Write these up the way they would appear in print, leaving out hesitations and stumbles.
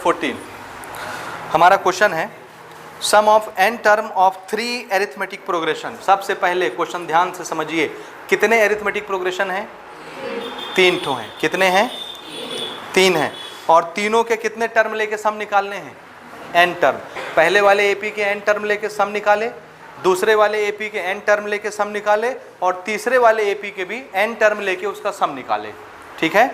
14 हमारा क्वेश्चन है sum of n term of 3 arithmetic progression. सबसे पहले क्वेश्चन ध्यान से समझिए, कितने एरिथमेटिक प्रोग्रेशन हैं? 3 ठो हैं। कितने हैं? 3 हैं। और तीनों के कितने टर्म लेके सम निकालने हैं? n term. पहले वाले एपी के n टर्म लेके सम निकाले, दूसरे वाले एपी के n टर्म लेके सम निकाले, और तीसरे वाले एपी के भी n टर्म लेके उसका सम निकाले। ठीक है।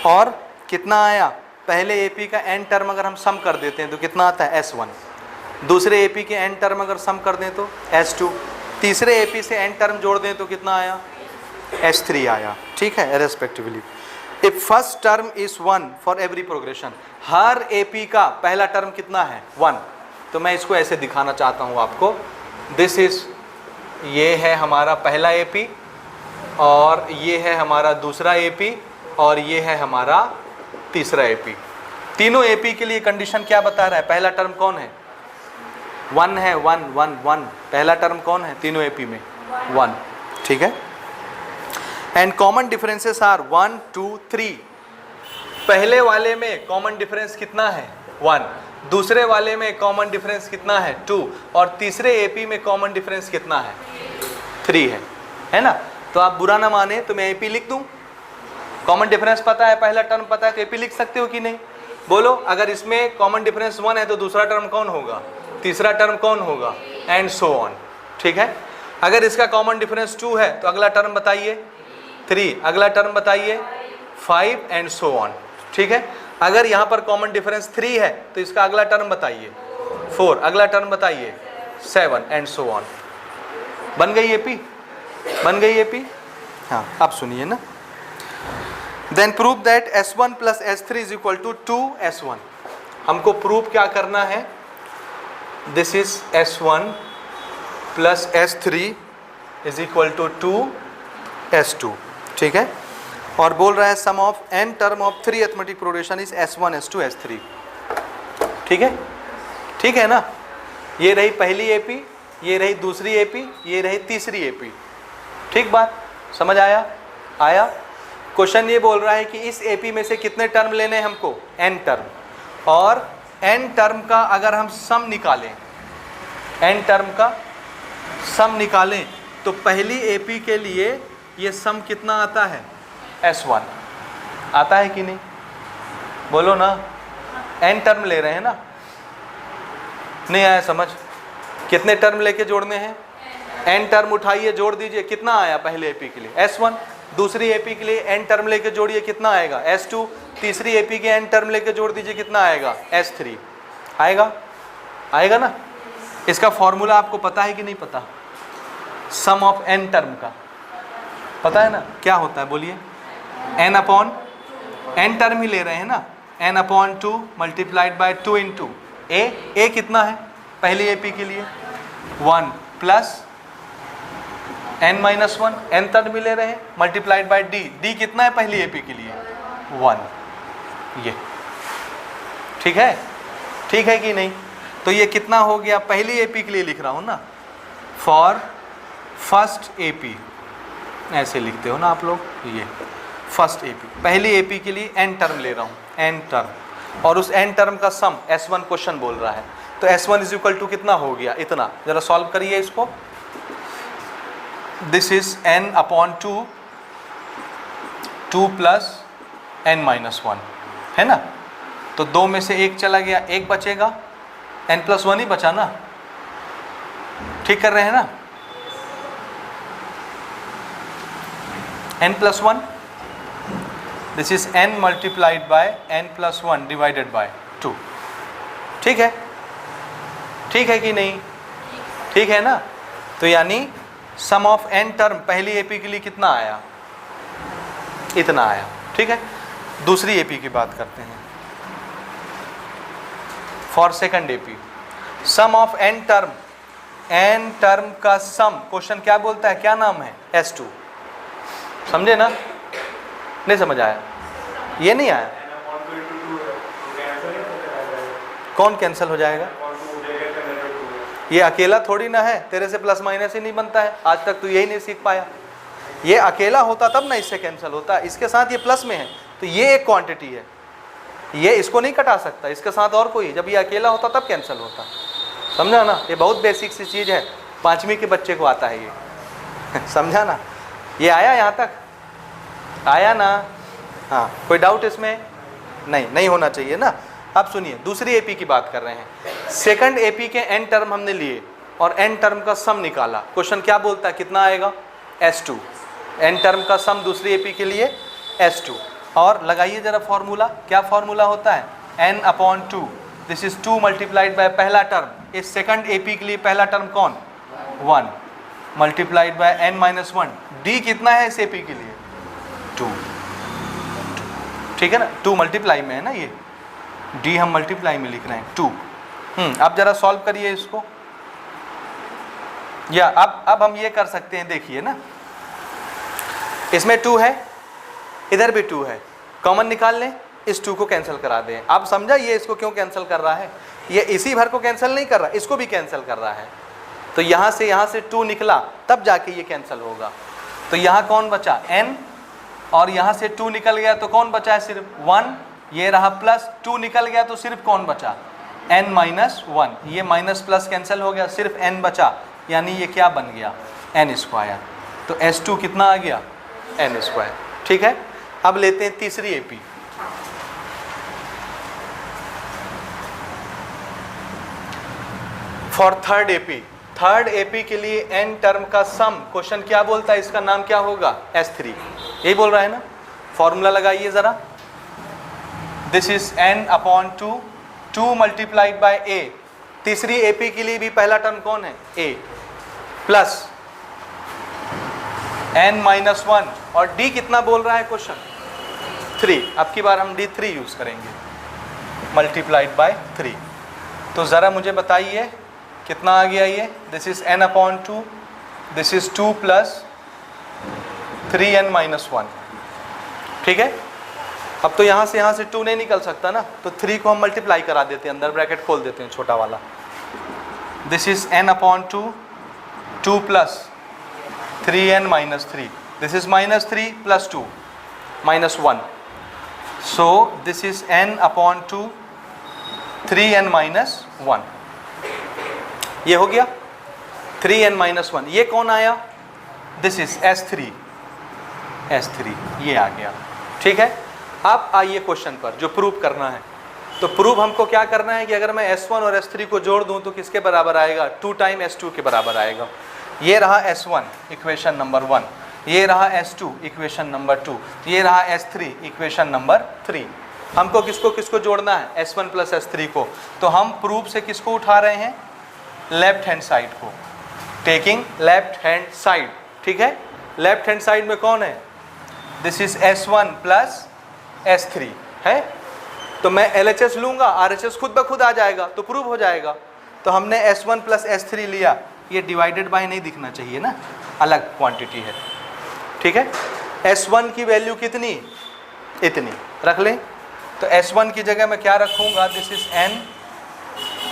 और कितना आया? पहले एपी का n टर्म अगर हम सम कर देते हैं तो कितना आता है? S1। दूसरे एपी के n टर्म अगर सम कर दें तो S2। तीसरे एपी से n टर्म जोड़ दें तो कितना आया? S3 आया। ठीक है, respectively. If first term is 1 for every progression, her AP का पहला टर्म कितना है? 1। तो मैं इसको ऐसे दिखाना चाहता हूँ आपको। दिस इज, ये है हमारा पहला एपी, और ये है हमारा दूसरा एपी, और ये है हमारा तीसरा एपी। तीनों एपी के लिए कंडीशन क्या बता रहा है? पहला टर्म कौन है? 1 है। 1 1 1। पहला टर्म कौन है तीनों एपी में? 1। ठीक है। And common differences are 1 2 3। पहले वाले में कॉमन डिफरेंस कितना है? 1। दूसरे वाले में कॉमन डिफरेंस कितना है? 2। और तीसरे एपी में कॉमन डिफरेंस कितना है? 3 है ना। तो आप बुरा ना माने तो मैं एपी लिख दूं। कॉमन डिफरेंस पता है, पहला टर्म पता है, तो एपी लिख सकते हो कि नहीं? बोलो, अगर इसमें कॉमन डिफरेंस 1 है तो दूसरा टर्म कौन होगा? तीसरा टर्म कौन होगा? And so on. ठीक है। अगर इसका कॉमन डिफरेंस 2 है तो अगला टर्म बताइए 3, अगला टर्म बताइए 5, एंड सो ऑन। ठीक है। अगर यहाँ पर कॉमन डिफरेंस 3 है तो इसका अगला टर्म बताइए 4, अगला टर्म बताइए 7, एंड सो ऑन। बन गई एपी? बन गई एपी? हाँ, अब सुनिए ना। Then prove that S1 plus S3 is equal to 2S1। हमको प्रूव क्या करना है? This is S1 plus S3 is equal to 2S2। ठीक है। और बोल रहा है sum of n term of 3 arithmetic progression is S1 S2 S3। ठीक है। ठीक है ना। ये रही पहली एपी, ये रही दूसरी एपी, ये रही तीसरी एपी। ठीक बात समझ आया? आया। क्वेश्चन ये बोल रहा है कि इस एपी में से कितने टर्म लेने हैं हमको? n term. और n टर्म का अगर हम सम निकालें, n टर्म का सम निकालें तो पहली एपी के लिए ये सम कितना आता है? S1 आता है कि नहीं? बोलो ना। n टर्म ले रहे हैं ना? नहीं आया समझ? कितने टर्म लेके जोड़ने हैं? n टर्म उठाइए, जोड़ दीजिए, कितना आया पहले एपी के लिए? S1। दूसरी एपी के लिए n टर्म लेके जोड़िए, कितना आएगा? S2। तीसरी एपी के n टर्म लेके जोड़ दीजिए, कितना आएगा? S3। आएगा? आएगा ना। इसका फॉर्मूला आपको पता है कि नहीं पता? सम ऑफ n टर्म का पता है ना? क्या होता है बोलिए? n अपॉन n टर्म ही ले रहे हैं ना, n upon 2 multiplied by 2 into a कितना है पहली एपी के लिए? 1 plus n minus 1, n term भी ले रहे हैं, मल्टीप्लाइड बाय d कितना है पहली एपी के लिए? 1। ये ठीक है? ठीक है कि नहीं? तो ये कितना हो गया? पहली एपी के लिए लिख रहा हूँ ना, फॉर फर्स्ट एपी, ऐसे लिखते हो ना आप लोग। ये फर्स्ट एपी, पहली एपी के लिए n टर्म ले रहा हूँ, n टर्म, और उस n टर्म का सम S1 क्वेश्चन बोल रहा है। तो S1 इज इक्वल टू कितना हो गया? इतना। जरा सॉल्व करिए इसको। This is n upon 2 plus n minus 1 है ना। तो 2 में से 1 चला गया, 1 बचेगा, n प्लस 1 ही बचा ना। ठीक कर रहे हैं ना? n plus 1, this is n multiplied by n plus 1 divided by 2। ठीक है? ठीक है कि नहीं? ठीक है ना। तो यानी सम ऑफ n टर्म पहली एपी के लिए कितना आया? इतना आया। ठीक है। दूसरी एपी की बात करते हैं। For second AP, sum of n term का सम, क्वेश्चन क्या बोलता है? क्या नाम है? S2। समझे ना? नहीं समझ आया? ये नहीं आया? कौन कैंसिल हो जाएगा? ये अकेला थोड़ी ना है, तेरे से प्लस माइनस ही नहीं बनता है। आज तक तो यही नहीं सीख पाया। ये अकेला होता तब ना इससे कैंसिल होता, इसके साथ ये प्लस में है तो ये एक क्वांटिटी है, ये इसको नहीं कटा सकता, इसके साथ और कोई, जब ये अकेला होता तब कैंसिल होता। समझा ना, ये बहुत बेसिक सी चीज़ है, 5वीं के बच्चे को आता है ये समझा ना, ये आया यहाँ तक, आया ना? हाँ, कोई डाउट इसमें? नहीं होना चाहिए ना। अब सुनिए, दूसरी एपी की बात कर रहे हैं। सेकंड एपी के n टर्म हमने लिए और n टर्म का सम निकाला। क्वेश्चन क्या बोलता है, कितना आएगा? S2। n टर्म का सम दूसरी एपी के लिए S2। और लगाइए जरा फॉर्मूला, क्या फॉर्मूला होता है? n/2, this is 2 multiplied by पहला टर्म। इस सेकंड एपी के लिए पहला टर्म कौन? 1 मल्टीप्लाइड बाय n-1। d कितना है इस एपी के लिए? 2। ठीक है ना, 2 मल्टीप्लाई में है ना, ये d हम मल्टीप्लाई में लिख रहे हैं 2। अब जरा सॉल्व करिए इसको, या अब हम ये कर सकते हैं, देखिए ना, इसमें 2 है, इधर भी 2 है, कॉमन निकाल लें, इस 2 को कैंसिल करा दें। आप समझा ये इसको क्यों कैंसिल कर रहा है? ये इसी भर को कैंसिल नहीं कर रहा, इसको भी कैंसिल कर रहा है। तो यहाँ से 2 निकला, तब जाके ये कैंसिल होगा। तो यहाँ कौन बचा? n, और यहाँ से 2 निकल गया तो कौन बचा है? सिर्फ 1। ये रहा प्लस 2 निकल गया तो सिर्फ कौन बचा? n-1। ये माइनस प्लस कैंसिल हो गया, सिर्फ n बचा, यानी ये क्या बन गया? n²। तो S2 कितना आ गया? n²। ठीक है, अब लेते हैं तीसरी AP. For third AP, third AP के लिए n टर्म का सम, क्वेश्चन क्या बोलता है, इसका नाम क्या होगा? S3। यही बोल रहा है ना, फॉर्मूला लगाइए जरा। This is n/2, 2 multiplied by a। तीसरी एपी के लिए भी पहला टर्म कौन है? a, प्लस n-1, और d कितना बोल रहा है क्वेश्चन? 3। अब की बार हम d3 यूज करेंगे, मल्टीप्लाइड बाय 3। तो ज़रा मुझे बताइए कितना आ गया ये? This is n/2, this is 2 plus 3n-1। ठीक है, अब तो यहाँ से 2 नहीं निकल सकता ना, तो 3 को हम मल्टीप्लाई करा देते हैं, अंदर ब्रैकेट खोल देते हैं छोटा वाला। This is n/2, 2 plus 3n-3, this is -3 plus 2 -1, so this is n/2, 3n-1। ये हो गया 3n-1। ये कौन आया? दिस इज S3, ये आ गया। ठीक है, अब आइए क्वेश्चन पर जो प्रूव करना है। तो प्रूव हमको क्या करना है कि अगर मैं S1 और S3 को जोड़ दूं तो किसके बराबर आएगा? 2 टाइम S2 के बराबर आएगा। ये रहा S1, इक्वेशन नंबर 1, ये रहा S2, इक्वेशन नंबर 2, ये रहा S3, इक्वेशन नंबर 3। हमको किसको जोड़ना है? S1 प्लस S3 को। तो हम प्रूफ से किसको उठा रहे हैं? लेफ्ट हैंड साइड को, टेकिंग लेफ्ट हैंड साइड। ठीक है, लेफ्ट हैंड साइड में कौन है? This is S1 plus S3 है, तो मैं LHS लूँगा, RHS खुद ब खुद आ जाएगा, तो प्रूव हो जाएगा। तो हमने S1 प्लस S3 लिया, ये डिवाइडेड बाय नहीं दिखना चाहिए ना, अलग क्वांटिटी है। ठीक है, S1 की वैल्यू कितनी? इतनी रख लें। तो S1 की जगह मैं क्या रखूँगा? This is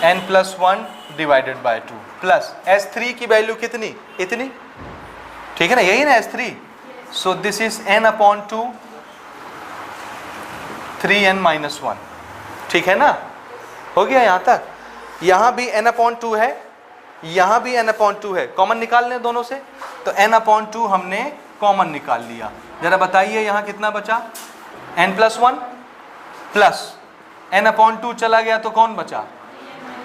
n+1 divided by 2 plus S3 की वैल्यू कितनी? इतनी। ठीक है ना, यही ना S3। So this is n/2, 3n-1। ठीक है ना, हो गया यहाँ तक। यहाँ भी n/2 है, यहाँ भी n/2 है, कॉमन निकाल लें दोनों से। तो n/2 हमने कॉमन निकाल लिया। जरा बताइए यहाँ कितना बचा? n+1 प्लस n/2 चला गया तो कौन बचा?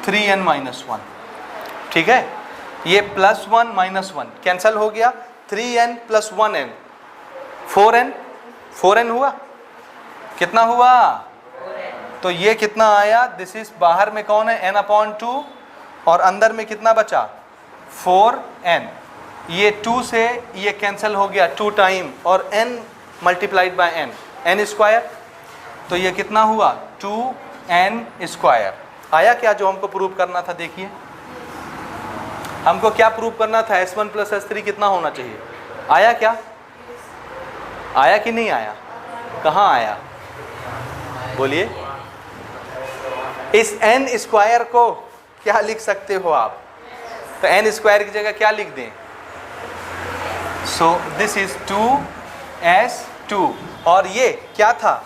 3n-1। ठीक है, ये +1 -1 कैंसल हो गया, 3n + 1n, 4n हुआ। कितना हुआ? तो ये कितना आया? दिस इज बाहर में कौन है? n/2, और अंदर में कितना बचा? 4n। ये 2 से ये कैंसिल हो गया 2 टाइम, और n मल्टीप्लाइड बाय n²। तो ये कितना हुआ? 2n²। आया क्या जो हमको प्रूव करना था? देखिए हमको क्या प्रूव करना था? S1 प्लस S3 कितना होना चाहिए? आया क्या? आया कि नहीं आया? कहाँ आया? बोलिए। इस n² को क्या लिख सकते हो आप? तो n² की जगह क्या लिख दें? सो दिस इज 2s2, और ये क्या था?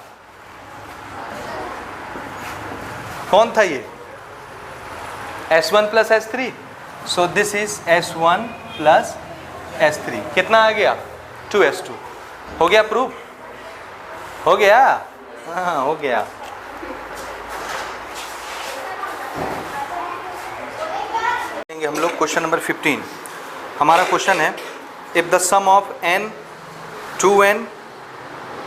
कौन था ये? S1 plus S3, so this is S1 plus S3। कितना आ गया? 2S2। हो गया प्रूफ? हो गया? हाँ हो गया। हम लोग क्वेश्चन नंबर 15। हमारा क्वेश्चन है, if the sum of n 2n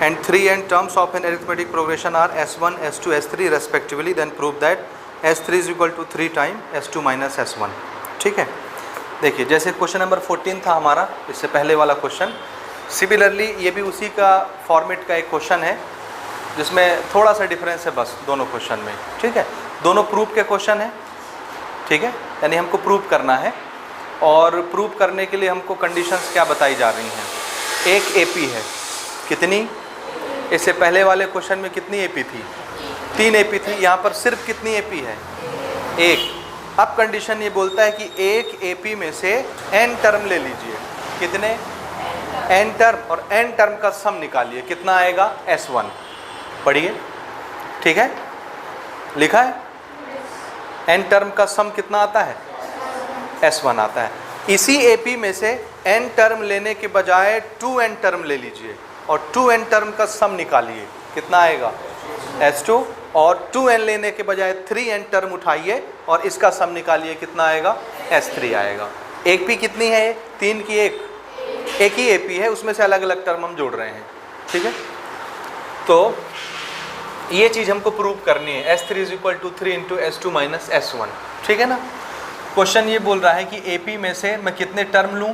and 3n terms of an arithmetic progression are S1, S2, S3 respectively, then prove that S3 is equal to 3 times S2 minus S1। ठीक है, देखिए जैसे question number 14 था हमारा, इससे पहले वाला question, similarly ये भी उसी का फॉर्मेट का एक क्वेश्चन है जिसमें थोड़ा सा डिफरेंस है बस दोनों क्वेश्चन में। ठीक है, दोनों प्रूफ के क्वेश्चन है। ठीक है, यानी हमको प्रूफ करना है, और प्रूफ करने के लिए हमको कंडीशंस क्या बताई जा रही हैं। एक एपी है, कितनी? इससे पहले वाले क्वेश्चन में कितनी एपी थी? 3 एपी थी। यहाँ पर सिर्फ कितनी एपी है? 1। अब कंडीशन ये बोलता है कि एक एपी में से n टर्म ले लीजिए। कितने? n टर्म, और n टर्म का सम निकालिए। कितना आएगा? S1। पढ़िए। ठीक है, लिखा है n टर्म का सम कितना आता है? S1 आता है। इसी एपी में से n टर्म लेने के बजाय 2n टर्म ले लीजिए और 2n टर्म का सम निकालिए। कितना आएगा? S2। और 2n लेने के बजाय 3n टर्म उठाइए और इसका सम निकालिए। कितना आएगा? S3 आएगा। एपी कितनी है? 3 की 1। एक ही एपी है, उसमें से अलग अलग टर्म हम जोड़ रहे हैं। ठीक है, तो ये चीज़ हमको प्रूव करनी है। S3 is equal to 3 into S2 minus S1। ठीक है ना। क्वेश्चन ये बोल रहा है कि एपी में से मैं कितने टर्म लूँ?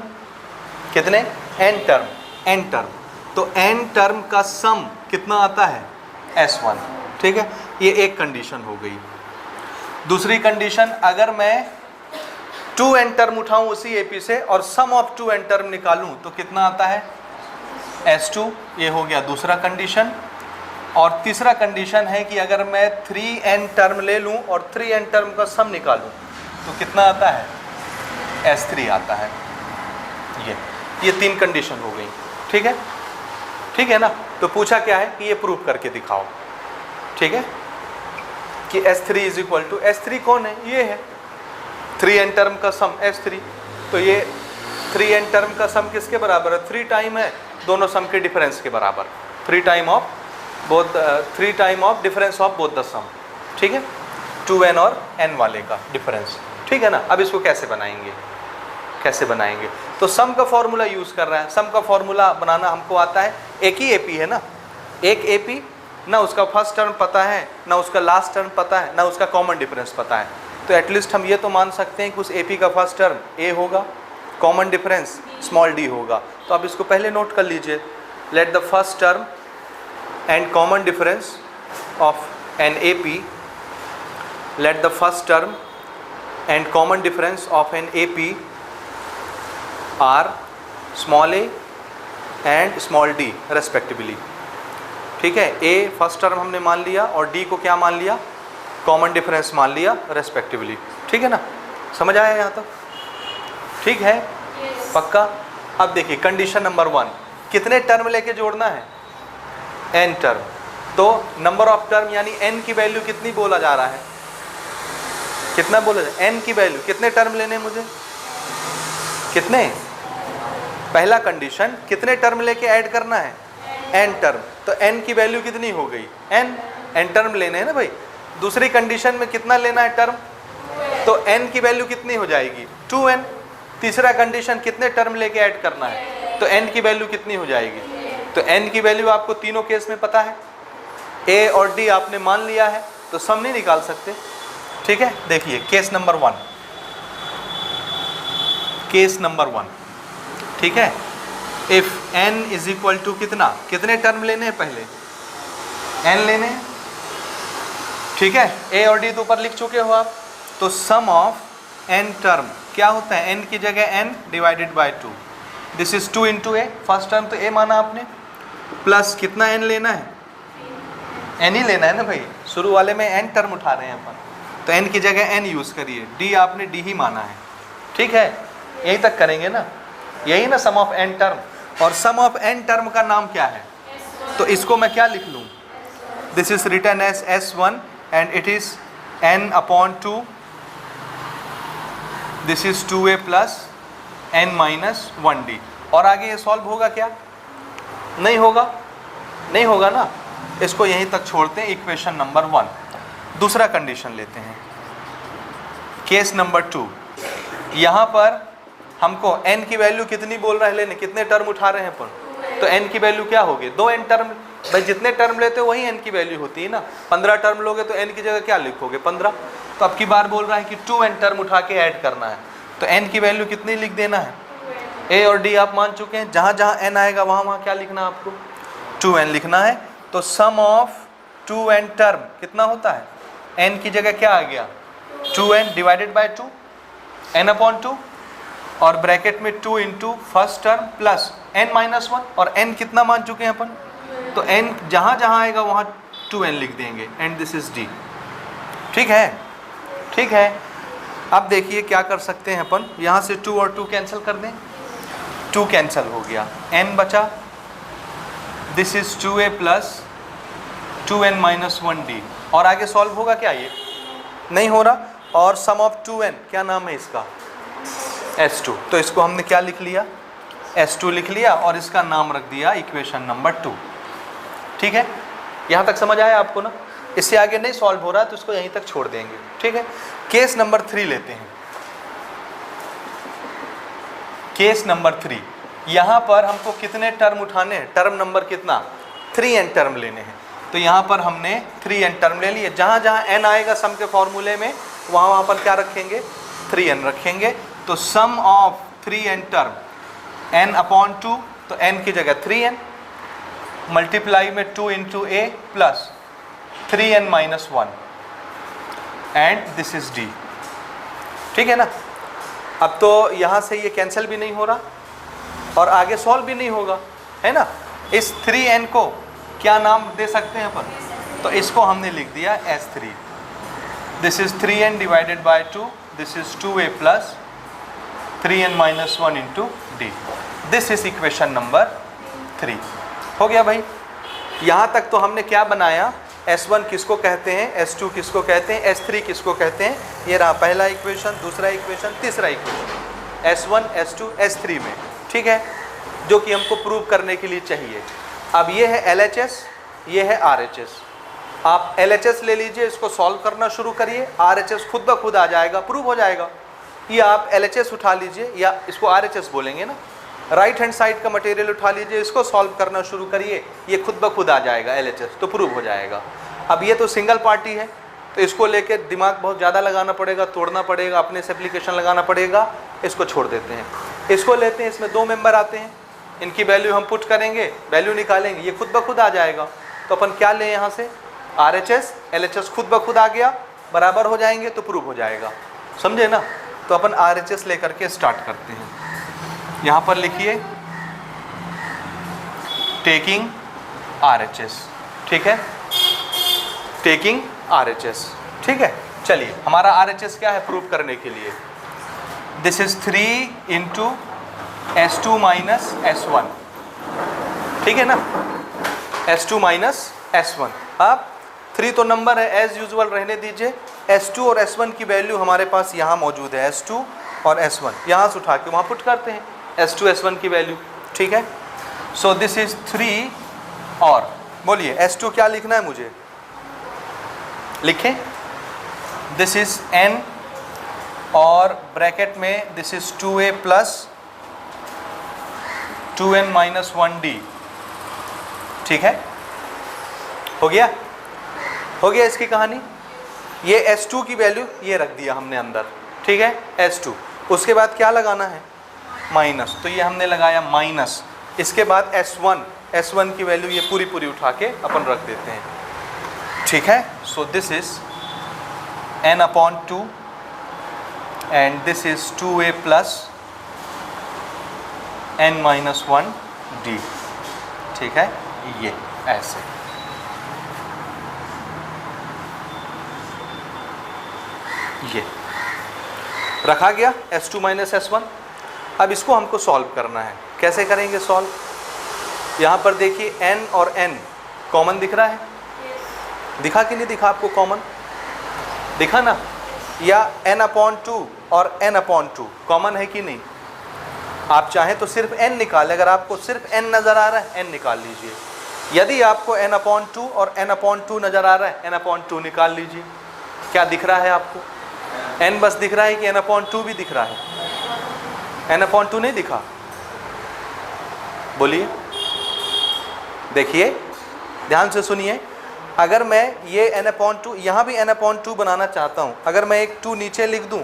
कितने? n term. n टर्म, तो n टर्म का सम कितना आता है? S1। ठीक है, ये एक कंडीशन हो गई। दूसरी कंडीशन, अगर मैं 2n टर्म उठाऊं उसी एपी से और सम ऑफ 2n टर्म निकालूं तो कितना आता है? S2। ये हो गया दूसरा कंडीशन। और तीसरा कंडीशन है कि अगर मैं 3n टर्म ले लूं और 3n टर्म का सम निकालूं तो कितना आता है? S3 आता है। ये 3 कंडीशन हो गई। ठीक है, ठीक है ना। तो पूछा क्या है कि ये प्रूफ करके दिखाओ। ठीक है, कि S3 is equal to, S3 कौन है? ये है 3n टर्म का सम S3। तो ये 3n टर्म का सम किसके बराबर है? 3 टाइम है दोनों सम के डिफरेंस के बराबर। 3 time of difference of both the sum. ठीक है, 2n और n वाले का डिफरेंस। ठीक है ना। अब इसको कैसे बनाएंगे? तो सम का फॉर्मूला यूज़ कर रहा है। सम का फॉर्मूला बनाना हमको आता है। एक ही एपी है ना, एक एपी, ना उसका फर्स्ट टर्म पता है, ना उसका लास्ट टर्म पता है, ना उसका कॉमन डिफरेंस पता है। तो एटलीस्ट हम ये तो मान सकते हैं कि उस एपी का फर्स्ट टर्म a होगा, कॉमन डिफरेंस स्मॉल d होगा। तो आप इसको पहले नोट कर लीजिए। Let the first term and common difference of an AP, let the first term and common difference of an AP are small a and small d respectively। ठीक है, a first term हमने मान लिया और d को क्या मान लिया? कॉमन डिफरेंस मान लिया रेस्पेक्टिवली। ठीक है ना, समझ आया यहाँ तक? ठीक है, पक्का। अब देखिए कंडीशन नंबर 1, कितने टर्म लेके जोड़ना है? n term. तो नंबर ऑफ टर्म यानी n की वैल्यू कितनी बोला जा रहा है? कितना बोला जा रहा है? n की वैल्यू कितने टर्म लेने मुझे? कितने? पहला कंडीशन, कितने टर्म लेके ऐड करना है? n term. तो n की वैल्यू कितनी हो गई? n टर्म लेने हैं ना भाई। दूसरी कंडीशन में कितना लेना है टर्म? तो n की वैल्यू कितनी हो जाएगी? 2n। तीसरा कंडीशन, कितने टर्म लेके ऐड करना है? तो n की वैल्यू कितनी हो जाएगी? तो n की वैल्यू आपको तीनों केस में पता है। a और d आपने मान लिया है, तो सम नहीं निकाल सकते। ठीक है, देखिए केस नंबर 1। केस नंबर 1, ठीक है। If n is equal to कितने टर्म लेने हैं? पहले n लेने हैं। ठीक है, a और d तो ऊपर लिख चुके हो आप। तो सम ऑफ n टर्म क्या होता है? n की जगह n divided by 2। This is 2 into a। First term तो a माना आपने, प्लस कितना n लेना है? n ही लेना है ना भाई, शुरू वाले में n टर्म उठा रहे हैं अपन, तो n की जगह n यूज़ करिए। d आपने d ही माना है। ठीक है, यही तक करेंगे ना, यही ना सम ऑफ n टर्म। और सम ऑफ n टर्म का नाम क्या है? तो इसको मैं क्या लिख लूँ? This is written as S1 and it is n upon 2, this is 2a plus n minus 1d। और आगे ये सॉल्व होगा क्या? नहीं होगा, नहीं होगा ना। इसको यहीं तक छोड़ते हैं, इक्वेशन नंबर 1। दूसरा कंडीशन लेते हैं, केस नंबर 2। यहाँ पर हमको n की वैल्यू कितनी बोल रहा है लेने, कितने टर्म उठा रहे हैं अपन, तो n की वैल्यू क्या होगी? 2n term. भाई जितने टर्म लेते हो वही n की वैल्यू होती है ना। 15 टर्म लोगे तो n की जगह क्या लिखोगे? 15। तो अब की बार बोल रहा है कि 2n टर्म उठा के ऐड करना है, तो n की वैल्यू कितनी लिख देना है? a और d आप मान चुके हैं, जहाँ जहाँ n आएगा वहाँ वहाँ क्या लिखना है आपको? 2n लिखना है। तो सम ऑफ 2n टर्म कितना होता है? n की जगह क्या आ गया? 2n divided by 2, n upon 2, और ब्रैकेट में 2 into first term plus n minus 1, और n कितना मान चुके हैं अपन? तो n जहाँ जहाँ आएगा वहाँ 2n लिख देंगे, एंड दिस इज d। ठीक है, ठीक है। अब देखिए क्या कर सकते हैं अपन, यहाँ से 2 और 2 कैंसिल कर दें, 2 कैंसिल हो गया, n बचा, this is 2a plus 2n minus 1d। और आगे सॉल्व होगा क्या? ये नहीं हो रहा। और सम ऑफ 2n क्या नाम है इसका? S2। तो इसको हमने क्या लिख लिया? S2 लिख लिया, और इसका नाम रख दिया इक्वेशन नंबर 2। ठीक है, यहाँ तक समझ आया आपको ना? इससे आगे नहीं सॉल्व हो रहा तो इसको यहीं तक छोड़ देंगे। ठीक है, केस नंबर 3 लेते हैं। केस नंबर 3, यहाँ पर हमको कितने टर्म उठाने हैं? टर्म नंबर कितना? 3n टर्म लेने हैं। तो यहाँ पर हमने 3n टर्म ले लिए, जहाँ जहाँ n आएगा सम के फॉर्मूले में वहाँ वहाँ पर क्या रखेंगे? 3n रखेंगे। तो sum of 3n term n upon 2, तो n की जगह 3n मल्टीप्लाई में 2 into a plus 3n minus 1, and this is d। ठीक है ना? अब तो यहाँ से ये कैंसिल भी नहीं हो रहा और आगे सॉल्व भी नहीं होगा, है ना? इस 3n को क्या नाम दे सकते हैं अपन? तो इसको हमने लिख दिया S3। This is 3n divided by 2, this is 2a plus 3n minus 1 into D. This is equation number 3। हो गया भाई? यहाँ तक तो हमने क्या बनाया? S1 किसको कहते हैं, S2 किसको कहते हैं, S3 किसको कहते हैं? ये रहा पहला इक्वेशन, दूसरा इक्वेशन, तीसरा इक्वेशन, S1, S2, S3 में। ठीक है, जो कि हमको प्रूव करने के लिए चाहिए। अब ये है LHS, ये है RHS। आप LHS ले लीजिए, इसको सॉल्व करना शुरू करिए, RHS खुद ब खुद आ जाएगा, प्रूव हो जाएगा। या आप LHS उठा लीजिए, या इसको RHS बोलेंगे ना, राइट हैंड साइड का मटेरियल उठा लीजिए, इसको सॉल्व करना शुरू करिए, ये खुद ब खुद आ जाएगा LHS, तो प्रूव हो जाएगा। अब ये तो सिंगल पार्टी है, तो इसको लेके दिमाग बहुत ज़्यादा लगाना पड़ेगा, तोड़ना पड़ेगा, अपने से एप्लीकेशन लगाना पड़ेगा। इसको छोड़ देते हैं, इसको लेते हैं। इसमें 2 मेंबर आते हैं, इनकी वैल्यू हम पुट करेंगे, वैल्यू निकालेंगे, ये खुद ब खुद आ जाएगा। तो अपन क्या लें यहाँ से? RHS, LHS खुद ब खुद आ गया, बराबर हो जाएंगे तो प्रूव हो जाएगा। समझे ना? तो अपन RHS लेकर के स्टार्ट करते हैं। यहाँ पर लिखिए टेकिंग RHS। ठीक है, टेकिंग RHS। ठीक है, चलिए हमारा RHS क्या है प्रूव करने के लिए? This is 3 into S2 minus S1। ठीक है ना? S2 minus S1। अब 3 तो नंबर है, एज यूजुअल रहने दीजिए। S2 और S1 की वैल्यू हमारे पास यहाँ मौजूद है, S2 और S1 यहाँ से उठा के वहाँ पुट करते हैं S2 S1 की वैल्यू। ठीक है, सो दिस इज 3, और बोलिए S2 क्या लिखना है मुझे? लिखें, दिस इज n, और ब्रैकेट में this is 2a plus 2n minus 1d। ठीक है, हो गया? हो गया इसकी कहानी। ये S2 की वैल्यू ये रख दिया हमने अंदर। ठीक है, S2। उसके बाद क्या लगाना है? माइनस, तो ये हमने लगाया माइनस। इसके बाद S1 की वैल्यू ये पूरी पूरी उठा के अपन रख देते हैं। ठीक है, so this is n upon 2 and this is 2a plus n minus 1d। ठीक है, ये ऐसे। ये रखा गया S2 माइनस S1। अब इसको हमको सॉल्व करना है। कैसे करेंगे सॉल्व? यहाँ पर देखिए n और n कॉमन दिख रहा है, दिखा कि नहीं दिखा आपको? कॉमन दिखा ना, या n/2 और n/2 कॉमन है कि नहीं। आप चाहें तो सिर्फ n निकालें, अगर आपको सिर्फ n नज़र आ रहा है n निकाल लीजिए, यदि आपको n/2 और n/2 नज़र आ रहा है n/2 निकाल लीजिए। क्या दिख रहा है आपको? n बस दिख रहा है कि n/2 भी दिख रहा है? n/2 नहीं दिखा, बोलिए, देखिए ध्यान से सुनिए। अगर मैं ये n/2 यहाँ भी n/2 बनाना चाहता हूँ, अगर मैं एक 2 नीचे लिख दूँ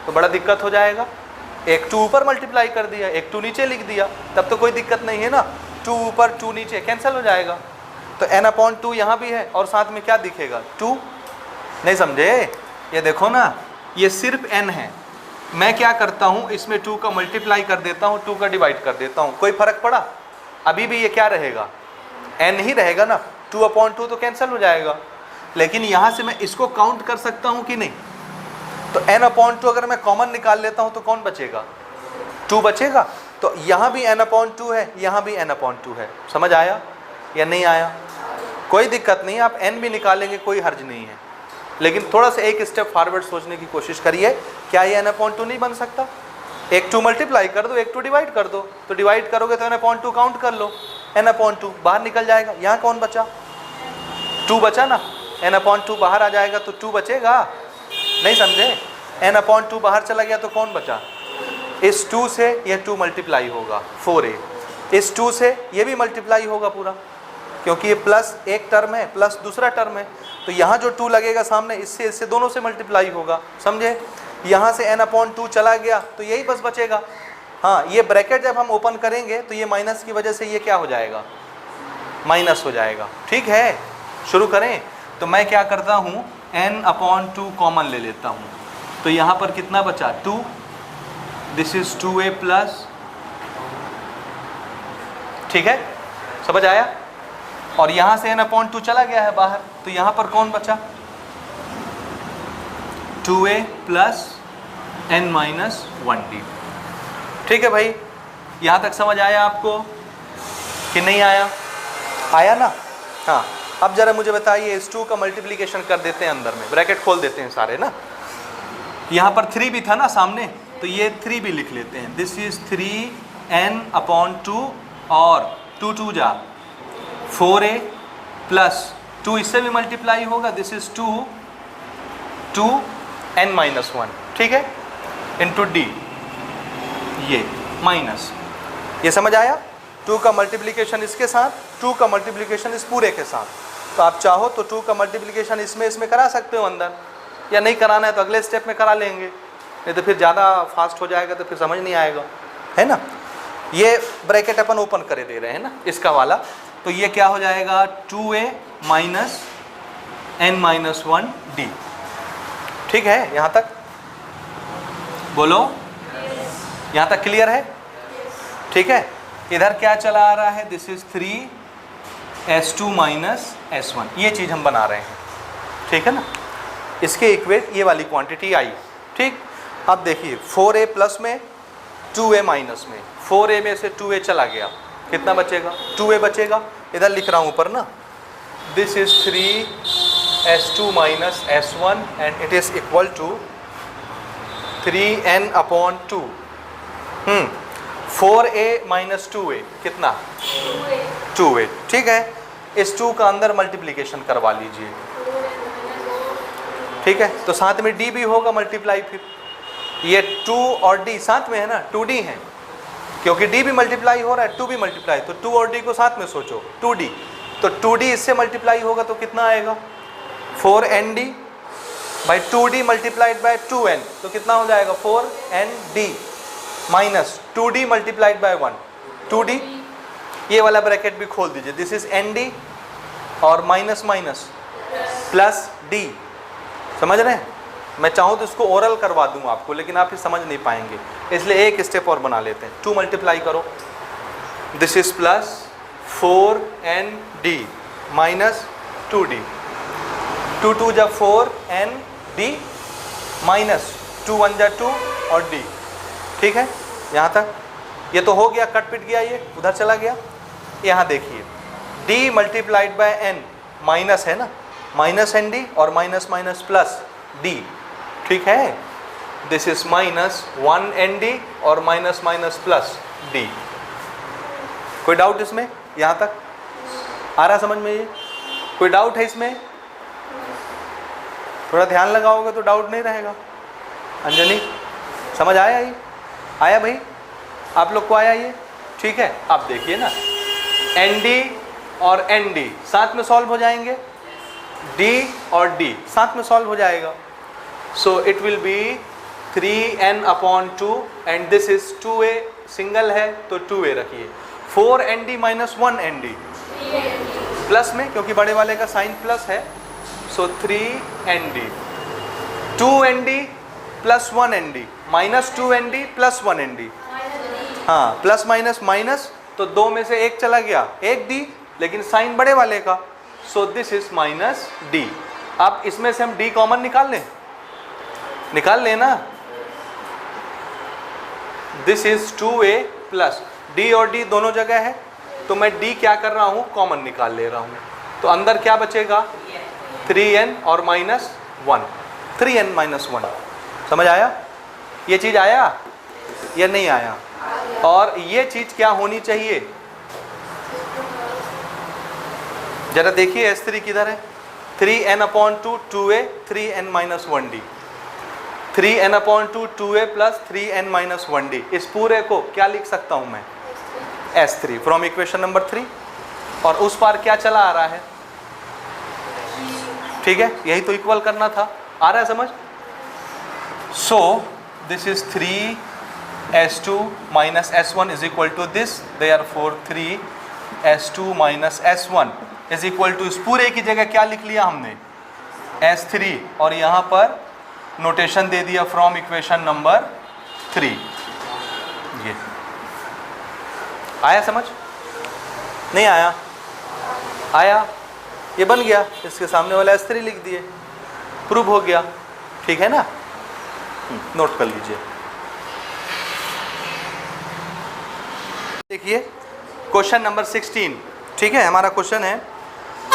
तो बड़ा दिक्कत हो जाएगा। एक 2 ऊपर मल्टीप्लाई कर दिया, एक 2 नीचे लिख दिया, तब तो कोई दिक्कत नहीं है ना। 2 ऊपर 2 नीचे कैंसिल हो जाएगा। तो n/2 यहाँ भी है और साथ में क्या दिखेगा? 2। नहीं समझे? ये देखो ना, ये सिर्फ n है, मैं क्या करता हूँ इसमें 2 का मल्टीप्लाई कर देता हूँ, 2 का डिवाइड कर देता हूँ, कोई फर्क पड़ा? अभी भी ये क्या रहेगा? n ही रहेगा ना। 2/2 तो कैंसिल हो जाएगा, लेकिन यहाँ से मैं इसको काउंट कर सकता हूँ कि नहीं? तो n/2 अगर मैं कॉमन निकाल लेता हूँ तो कौन बचेगा? 2 बचेगा। तो यहाँ भी n/2 है, यहाँ भी n/2 है। समझ आया या नहीं आया? कोई दिक्कत नहीं, आप n भी निकालेंगे, कोई हर्ज नहीं है, लेकिन थोड़ा सा एक स्टेप फॉरवर्ड सोचने की कोशिश करिए। क्या ये n/2 नहीं बन सकता? एक 2 मल्टीप्लाई कर दो, एक 2 डिवाइड कर दो, तो डिवाइड करोगे तो n/2 काउंट कर लो, n/2 बाहर निकल जाएगा। यहाँ कौन बचा? 2 बचा ना, n/2 बाहर आ जाएगा तो 2 बचेगा। नहीं समझे? n/2 बाहर चला गया तो कौन बचा? इस 2 से ये 2 मल्टीप्लाई होगा 4a, इस 2 से ये भी मल्टीप्लाई होगा पूरा, क्योंकि ये प्लस एक टर्म है प्लस दूसरा टर्म है, तो यहाँ जो 2 लगेगा सामने, इससे दोनों से मल्टीप्लाई होगा। समझे? यहाँ से n/2 चला गया तो यही बस बचेगा। हाँ, ये ब्रैकेट जब हम ओपन करेंगे तो ये माइनस की वजह से ये क्या हो जाएगा? माइनस हो जाएगा। ठीक है, शुरू करें। तो मैं क्या करता हूँ, n/2 कॉमन ले लेता हूँ, तो यहाँ पर कितना बचा? 2। दिस इज 2a प्लस, ठीक है, समझ आया? और यहाँ से n/2 चला गया है बाहर, तो यहाँ पर कौन बचा? 2a plus n-1d। ठीक है भाई, यहाँ तक समझ आया आपको कि नहीं आया? आया ना? हाँ, अब जरा मुझे बताइए, इस 2 का मल्टीप्लिकेशन कर देते हैं, अंदर में ब्रैकेट खोल देते हैं सारे ना। यहाँ पर 3 भी था ना सामने, तो ये 3 भी लिख लेते हैं। दिस इज 3n/2 और 2 जा 4a प्लस 2 इससे भी मल्टीप्लाई होगा, दिस इज 2n-1, ठीक है, इंटू d, ये माइनस। ये समझ आया? 2 का मल्टीप्लिकेशन इसके साथ, 2 का मल्टीप्लिकेशन इस पूरे के साथ। तो आप चाहो तो 2 का मल्टीप्लिकेशन इसमें करा सकते हो अंदर, या नहीं कराना है तो अगले स्टेप में करा लेंगे, नहीं तो फिर ज़्यादा फास्ट हो जाएगा तो फिर समझ नहीं आएगा, है ना। ये ब्रैकेट अपन ओपन करे दे रहे हैं ना, इसका वाला, तो ये क्या हो जाएगा? 2a minus n-1d। ठीक है, यहाँ तक बोलो, यहाँ तक क्लियर है? ठीक है, इधर क्या चला आ रहा है? This is 3s2 minus s1, ये चीज़ हम बना रहे हैं, ठीक है ना। इसके इक्वेट ये वाली क्वांटिटी आई, ठीक। अब देखिए 4a प्लस में 2a माइनस में, 4a में से 2a चला गया, कितना बचेगा? 2a बचेगा। इधर लिख रहा हूँ ऊपर ना, this is 3s2 minus s1 and it is equal to 3n/2। 4a minus 2a कितना? 2a, ठीक है। इस 2 का अंदर मल्टीप्लिकेशन करवा लीजिए, ठीक है। तो साथ में d भी होगा मल्टीप्लाई, फिर ये 2 और d साथ में है ना, 2d है, क्योंकि d भी मल्टीप्लाई हो रहा है, 2 भी मल्टीप्लाई, तो 2 और d को साथ में सोचो, 2d। तो 2d इससे मल्टीप्लाई होगा तो कितना आएगा? 4nd by 2d multiplied by 2n, तो कितना हो जाएगा? 4nd minus 2d multiplied by 1, 2d। ये वाला ब्रैकेट भी खोल दीजिए, दिस इज nd और माइनस माइनस प्लस d। समझ रहे हैं? मैं चाहूँ तो इसको ओरल करवा दूँ आपको, लेकिन आप ही समझ नहीं पाएंगे, इसलिए एक स्टेप और बना लेते हैं। 2 मल्टीप्लाई करो, this is plus 4nd minus 2d, 2 जा 4nd माइनस 2 1 जा 2 और d, ठीक है। यहाँ तक ये तो हो गया, कट पिट गया, ये उधर चला गया। यहाँ देखिए d multiplied by n minus है ना, माइनस nd और माइनस माइनस प्लस, डी, ठीक है। दिस इज -1 ND और माइनस माइनस प्लस डी। कोई डाउट इसमें? यहाँ तक आ रहा समझ में? ये कोई डाउट है इसमें? थोड़ा ध्यान लगाओगे तो डाउट नहीं रहेगा। अंजनी समझ आया? ये आया भाई? आप लोग को आया ये? ठीक है। आप देखिए ना, ND और ND साथ में सॉल्व हो जाएंगे, D और D साथ में सॉल्व हो जाएगा। So it will be 3n/2 and this is 2a, single है तो 2a रखिए। 4ND - 1ND प्लस में, क्योंकि बड़े वाले का साइन प्लस है, सो 3ND। 2ND + 1ND -2ND + 1ND, हाँ, प्लस माइनस माइनस, तो दो में से एक चला गया, एक डी, लेकिन साइन बड़े वाले का, सो दिस इज -D। अब इसमें से हम D कॉमन निकाल लें ना। This is 2a plus D और D दोनों जगह है, तो मैं D क्या कर रहा हूँ, कॉमन निकाल ले रहा हूँ। तो अंदर क्या बचेगा, 3n और -1, 3n - 1। समझ आया? ये चीज़ आया या नहीं आया? और ये चीज़ क्या होनी चाहिए, जरा देखिए S3 किधर है। 3n/2 2a, 3n - 1d, 3n/2 2a + 3n - 1d। इस पूरे को क्या लिख सकता हूँ मैं, S3 फ्रॉम इक्वेशन नंबर 3। और उस पार क्या चला आ रहा है, ठीक है, यही तो इक्वल करना था। आ रहा है समझ? So this is 3s2 - s1 is equal to this, therefore 3s2 - s1 is equal to, इस पूरे की जगह क्या लिख लिया हमने, S3, और यहाँ पर नोटेशन दे दिया फ्रॉम इक्वेशन नंबर 3। ये आया समझ? नहीं आया? आया? ये बन गया, इसके सामने वाला S3 लिख दिए, प्रूव हो गया, ठीक है ना। नोट कर लीजिए। देखिए क्वेश्चन नंबर 16, ठीक है। हमारा क्वेश्चन है, a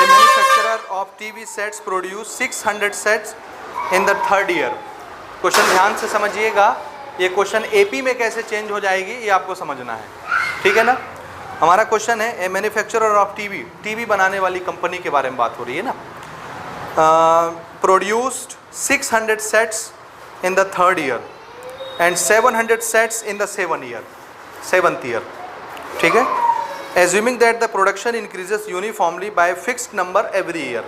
manufacturer of TV sets produce 600 sets in the 3rd year. Question ध्यान से समझिएगा, ये क्वेश्चन AP में कैसे चेंज हो जाएगी ये आपको समझना है, ठीक है ना। हमारा क्वेश्चन है, ए मैन्युफैक्चरर ऑफ टीवी बनाने वाली कंपनी के बारे में बात हो रही है ना। Produced 600 sets in the 3rd year and 700 sets in the 7th year, ठीक है। Assuming that the production increases uniformly bye fixed number every year,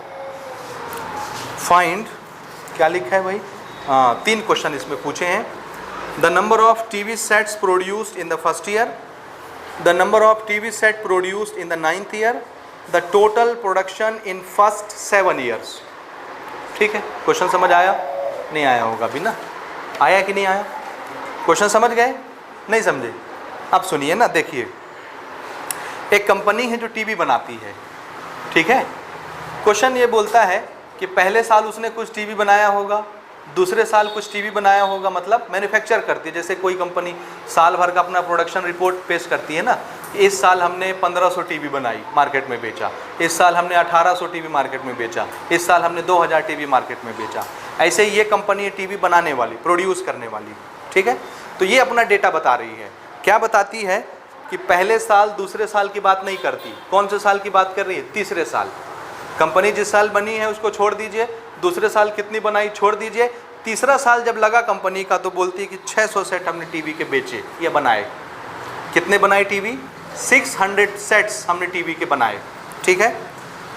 find, क्या लिखा है भाई, हाँ, 3 क्वेश्चन इसमें पूछे हैं। The number of TV sets produced in the 1st year, the number of TV set produced in the 9th year, the total production in first 7 years। ठीक है, क्वेश्चन समझ आया? नहीं आया होगा अभी ना, आया कि नहीं आया? क्वेश्चन समझ गए? नहीं समझे? अब सुनिए ना, देखिए, एक कंपनी है जो टीवी बनाती है, ठीक है। क्वेश्चन ये बोलता है कि पहले साल उसने कुछ टीवी बनाया होगा, दूसरे साल कुछ टीवी बनाया होगा, मतलब मैन्युफैक्चर करती है। जैसे कोई कंपनी साल भर का अपना प्रोडक्शन रिपोर्ट पेश करती है ना, इस साल हमने 1500 टीवी बनाई, मार्केट में बेचा, इस साल हमने 1800 टीवी मार्केट में बेचा, इस साल हमने 2000 टीवी मार्केट में बेचा। ऐसे ही ये कंपनी है टीवी बनाने वाली, प्रोड्यूस करने वाली, ठीक है। तो ये अपना डेटा बता रही है। क्या बताती है कि पहले साल दूसरे साल की बात नहीं करती। कौन से साल की बात कर रही है? तीसरे साल। कंपनी जिस साल बनी है उसको छोड़ दीजिए, दूसरे साल कितनी बनाई छोड़ दीजिए, तीसरा साल जब लगा कंपनी का तो बोलती है कि 600 सेट हमने टीवी के बेचे या बनाए। कितने बनाए टीवी? 600 सेट्स हमने टीवी के बनाए, ठीक है,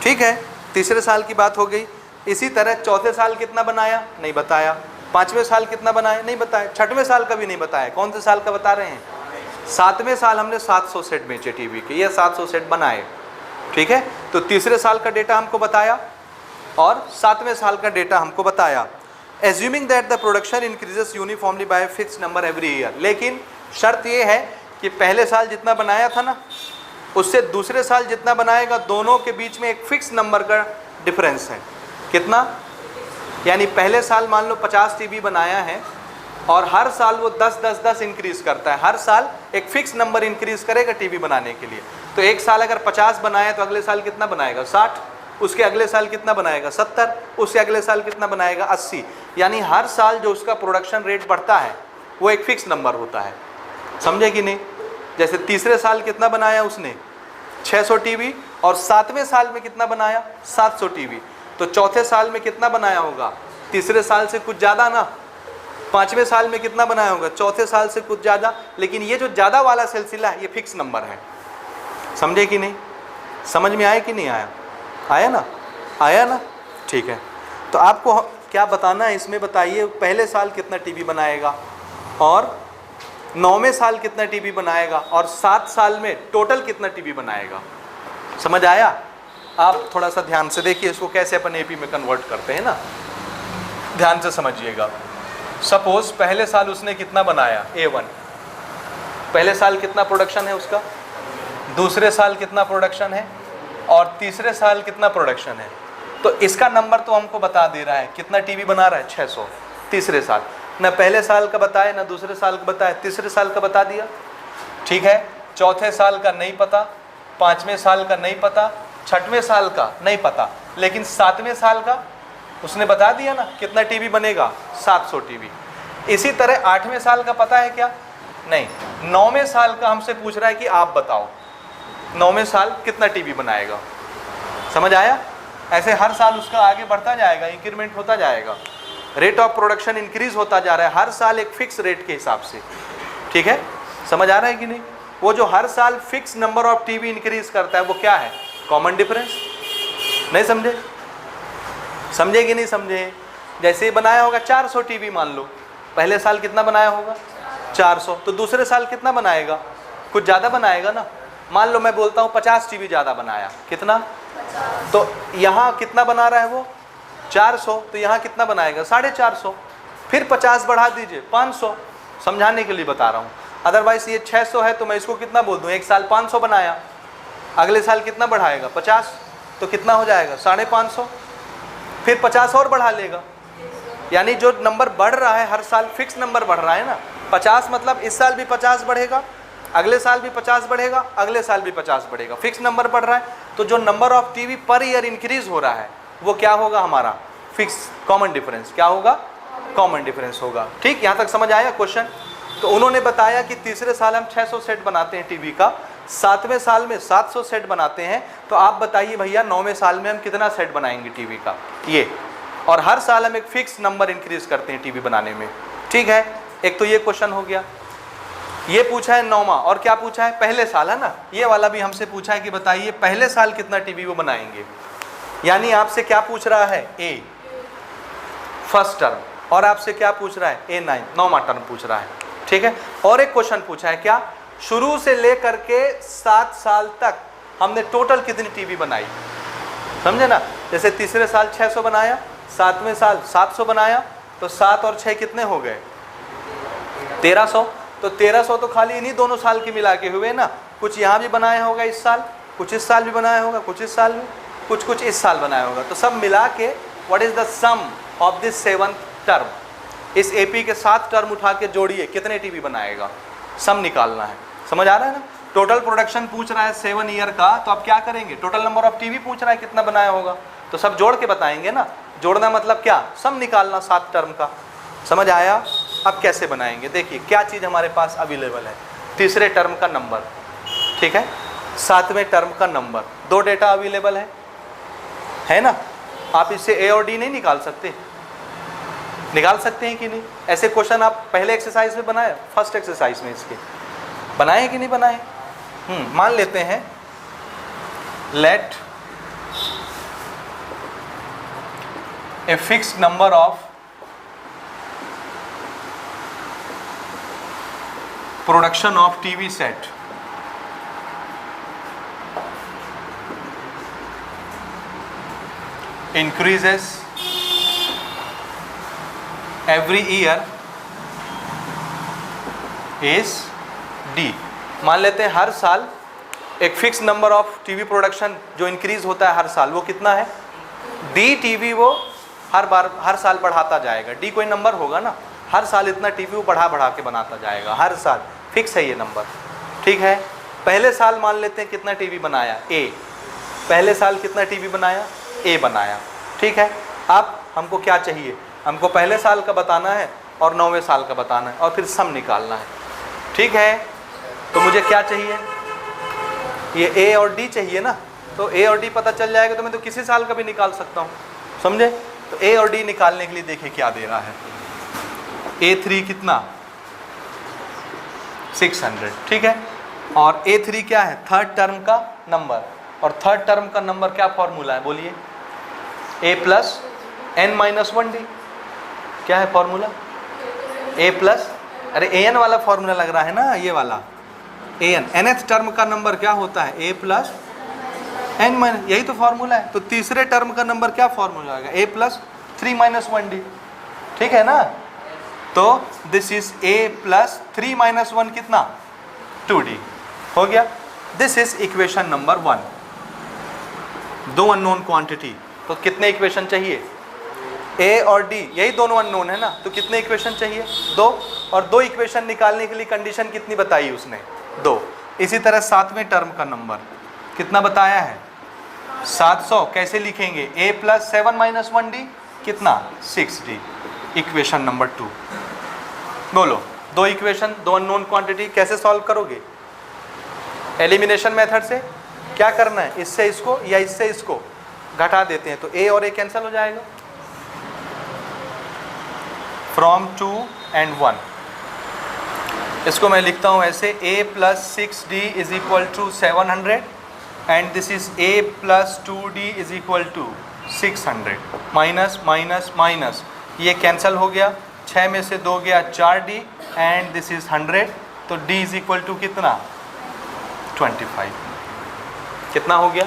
ठीक है। तीसरे साल की बात हो गई। इसी तरह चौथे साल कितना बनाया? नहीं बताया। पाँचवें साल कितना बनाया? नहीं बताया। छठवें साल का भी नहीं बताया। कौन से साल का बता रहे हैं? सातवें साल हमने 700 सेट बेचे टीवी के, ये 700 सेट बनाए, ठीक है। तो तीसरे साल का डेटा हमको बताया और सातवें साल का डेटा हमको बताया। Assuming that the production increases uniformly bye fixed number every year, लेकिन शर्त ये है कि पहले साल जितना बनाया था ना, उससे दूसरे साल जितना बनाएगा, दोनों के बीच में एक फिक्स नंबर का डिफरेंस है। कितना? यानी पहले साल मान लो 50 टीवी बनाया है और हर साल वो 10 इंक्रीज़ करता है। हर साल एक फिक्स नंबर इंक्रीज़ करेगा टीवी बनाने के लिए। तो एक साल अगर 50 बनाया तो अगले साल कितना बनाएगा? 60। उसके अगले साल कितना बनाएगा 70, उसके अगले साल कितना बनाएगा 80। यानी हर साल जो उसका प्रोडक्शन रेट बढ़ता है वो एक फिक्स नंबर होता है, समझे कि नहीं। जैसे तीसरे साल कितना बनाया उसने 600 टीवी, और 7वें साल में कितना बनाया 700 टीवी, तो चौथे साल में कितना बनाया होगा तीसरे साल से कुछ ज़्यादा ना। 5वें साल में कितना बनाया होगा चौथे साल से कुछ ज़्यादा। लेकिन ये जो ज़्यादा वाला सिलसिला है ये फिक्स नंबर है, समझे कि नहीं, समझ में आया कि नहीं आया, आया ना, आया ना, ठीक है। तो आपको क्या बताना है इसमें, बताइए पहले साल कितना टीवी बनाएगा और 9वें साल कितना टीवी बनाएगा और 7 साल में टोटल कितना टीवी बनाएगा। समझ आया। आप थोड़ा सा ध्यान से देखिए इसको कैसे अपन एपी में कन्वर्ट करते हैं ना, ध्यान से समझिएगा। सपोज पहले साल उसने कितना बनाया A1, पहले साल कितना प्रोडक्शन है उसका, दूसरे साल कितना प्रोडक्शन है और तीसरे साल कितना प्रोडक्शन है। तो इसका नंबर तो हमको बता दे रहा है कितना टीवी बना रहा है 600 तीसरे साल, ना पहले साल का बताए ना दूसरे साल का बताए, तीसरे साल का बता दिया, ठीक है। चौथे साल का नहीं पता, 5वें साल का नहीं पता, 6वें साल का नहीं पता, लेकिन 7वें साल का उसने बता दिया ना कितना टीवी बनेगा 700 टीवी। इसी तरह 8वें साल का पता है क्या, नहीं। 9वें साल का हमसे पूछ रहा है कि आप बताओ 9वें साल कितना टीवी बनाएगा। समझ आया। ऐसे हर साल उसका आगे बढ़ता जाएगा, इंक्रीमेंट होता जाएगा, रेट ऑफ प्रोडक्शन इंक्रीज होता जा रहा है हर साल एक फिक्स रेट के हिसाब से, ठीक है। समझ आ रहा है कि नहीं। वो जो हर साल fix number of TV increase करता है वो क्या है, कॉमन डिफरेंस। नहीं समझे, समझे कि नहीं समझे। जैसे ही बनाया होगा 400 टीवी, मान लो पहले साल कितना बनाया होगा 400, तो दूसरे साल कितना बनाएगा, कुछ ज़्यादा बनाएगा ना। मान लो मैं बोलता हूँ 50 टीवी ज़्यादा बनाया, कितना, तो यहाँ कितना बना रहा है वो 400, तो यहाँ कितना बनाएगा 450, फिर 50 बढ़ा दीजिए 500, समझाने के लिए बता रहा हूँ। अदरवाइज ये 600 है तो मैं इसको कितना बोल दूँ, एक साल 500 बनाया, अगले साल कितना बढ़ाएगा 50, तो कितना हो जाएगा 550, फिर 50 और बढ़ा लेगा। यानी जो नंबर बढ़ रहा है हर साल फिक्स नंबर बढ़ रहा है ना। 50 मतलब इस साल भी 50 बढ़ेगा, अगले साल भी 50 बढ़ेगा, अगले साल भी 50 बढ़ेगा, फिक्स नंबर बढ़ रहा है। तो जो number of TV per year increase हो रहा है वो क्या होगा, हमारा फिक्स कॉमन डिफरेंस। क्या होगा, कॉमन डिफरेंस होगा। ठीक, यहाँ तक समझ आया क्वेश्चन। तो उन्होंने बताया कि तीसरे साल हम 600 सेट बनाते हैं टीवी का, 7वें साल में 700 सेट बनाते हैं। तो आप बताइए भैया 9वें साल में हम कितना सेट बनाएंगे टीवी का, ये। और हर साल हम एक फिक्स नंबर इंक्रीज करते हैं टीवी बनाने में, ठीक है। एक तो ये क्वेश्चन हो गया। ये पूछा है 9वां, और क्या पूछा है, पहले साल है ना। ये वाला भी हमसे पूछा है कि बताइए पहले साल कितना टीवी वो बनाएंगे। यानी आपसे क्या पूछ रहा है, ए फर्स्ट टर्म, और आपसे क्या पूछ रहा है, A9 9वां टर्म पूछ रहा है, ठीक है। और एक क्वेश्चन पूछा है क्या, शुरू से लेकर के 7 साल तक हमने टोटल कितनी टीवी बनाई, समझे ना। जैसे तीसरे साल 600 बनाया, 7वें साल 700 बनाया, तो 7 और 6 कितने हो गए 1300। तो 1300 तो खाली इन्हीं दोनों साल के मिला के हुए ना। कुछ यहाँ भी बनाया होगा इस साल, कुछ इस साल भी बनाया होगा, कुछ इस साल भी, कुछ इस साल बनाया होगा। तो सब मिला के what is the sum of this 7th term. इस एपी के 7 टर्म उठा के जोड़िए, कितने टीवी बनाएगा, सम निकालना है। समझ आ रहा है ना। टोटल प्रोडक्शन पूछ रहा है 7 ईयर का, तो अब क्या करेंगे, टोटल नंबर ऑफ टीवी पूछ रहा है कितना बनाया होगा, तो सब जोड़ के बताएंगे ना। जोड़ना मतलब क्या, सम निकालना 7 टर्म का। समझ आया। अब कैसे बनाएंगे, देखिए क्या चीज़ हमारे पास अवेलेबल है, तीसरे टर्म का नंबर, ठीक है, 7वें टर्म का नंबर, 2 डेटा अवेलेबल है ना। आप इससे ए और डी नहीं निकाल सकते, निकाल सकते हैं कि नहीं। ऐसे क्वेश्चन आप पहले एक्सरसाइज में बनाए, फर्स्ट एक्सरसाइज में इसके बनाए कि नहीं बनाए। मान लेते हैं let a fixed number of production of TV set increases every year is D। मान लेते हैं हर साल एक fix number of TV production जो इंक्रीज होता है हर साल, वो कितना है D टीवी। वो हर साल बढ़ाता जाएगा। D कोई नंबर होगा ना, हर साल इतना टीवी वो बढ़ा के बनाता जाएगा, हर साल फिक्स है ये नंबर, ठीक है। पहले साल मान लेते हैं कितना टीवी बनाया, A पहले साल कितना टीवी बनाया ए बनाया। ठीक है, अब हमको क्या चाहिए, हमको पहले साल का बताना है और 9वें साल का बताना है और फिर सम निकालना है। ठीक है, तो मुझे क्या चाहिए, ये ए और डी चाहिए ना, तो ए और डी पता चल जाएगा तो मैं तो किसी साल का भी निकाल सकता हूँ, समझे। तो ए और डी निकालने के लिए देखिए क्या दे रहा है, A3 कितना 600, ठीक है, और A3 क्या है, थर्ड टर्म का नंबर, और थर्ड टर्म का नंबर क्या फॉर्मूला है बोलिए, A plus n minus 1D, क्या है फॉर्मूला, A प्लस, अरे an वाला फॉर्मूला लग रहा है ना, ये वाला an, nth टर्म का नंबर क्या होता है, A प्लस n माइनस, यही तो फॉर्मूला है। तो तीसरे टर्म का नंबर क्या फॉर्मूला आएगा, A प्लस 3 माइनस 1D, ठीक है ना। तो this is A plus 3 minus 1 कितना 2D हो गया। This is equation number 1। दो अननोन क्वांटिटी, तो कितने इक्वेशन चाहिए, A और D यही दोनों अननोन है ना, तो कितने इक्वेशन चाहिए, 2, और 2 इक्वेशन निकालने के लिए कंडीशन कितनी बताई उसने, 2। इसी तरह सातवें टर्म का नंबर कितना बताया है, 700, कैसे लिखेंगे, A प्लस 7 माइनस 1D कितना 6D, इक्वेशन नंबर 2। बोलो, 2 इक्वेशन, 2 अननोन क्वांटिटी, कैसे सॉल्व करोगे, एलिमिनेशन मेथड से। क्या करना है, इससे इसको या इससे इसको घटा देते हैं, तो A और A कैंसिल हो जाएगा, फ्रॉम 2 and 1। इसको मैं लिखता हूँ ऐसे, A plus 6D is equal to 700 and this is A plus 2D is equal to 600, minus minus minus, ये कैंसिल हो गया, 6 में से 2 गया 4D एंड दिस इज 100, तो D इज इक्वल टू कितना 25, कितना हो गया,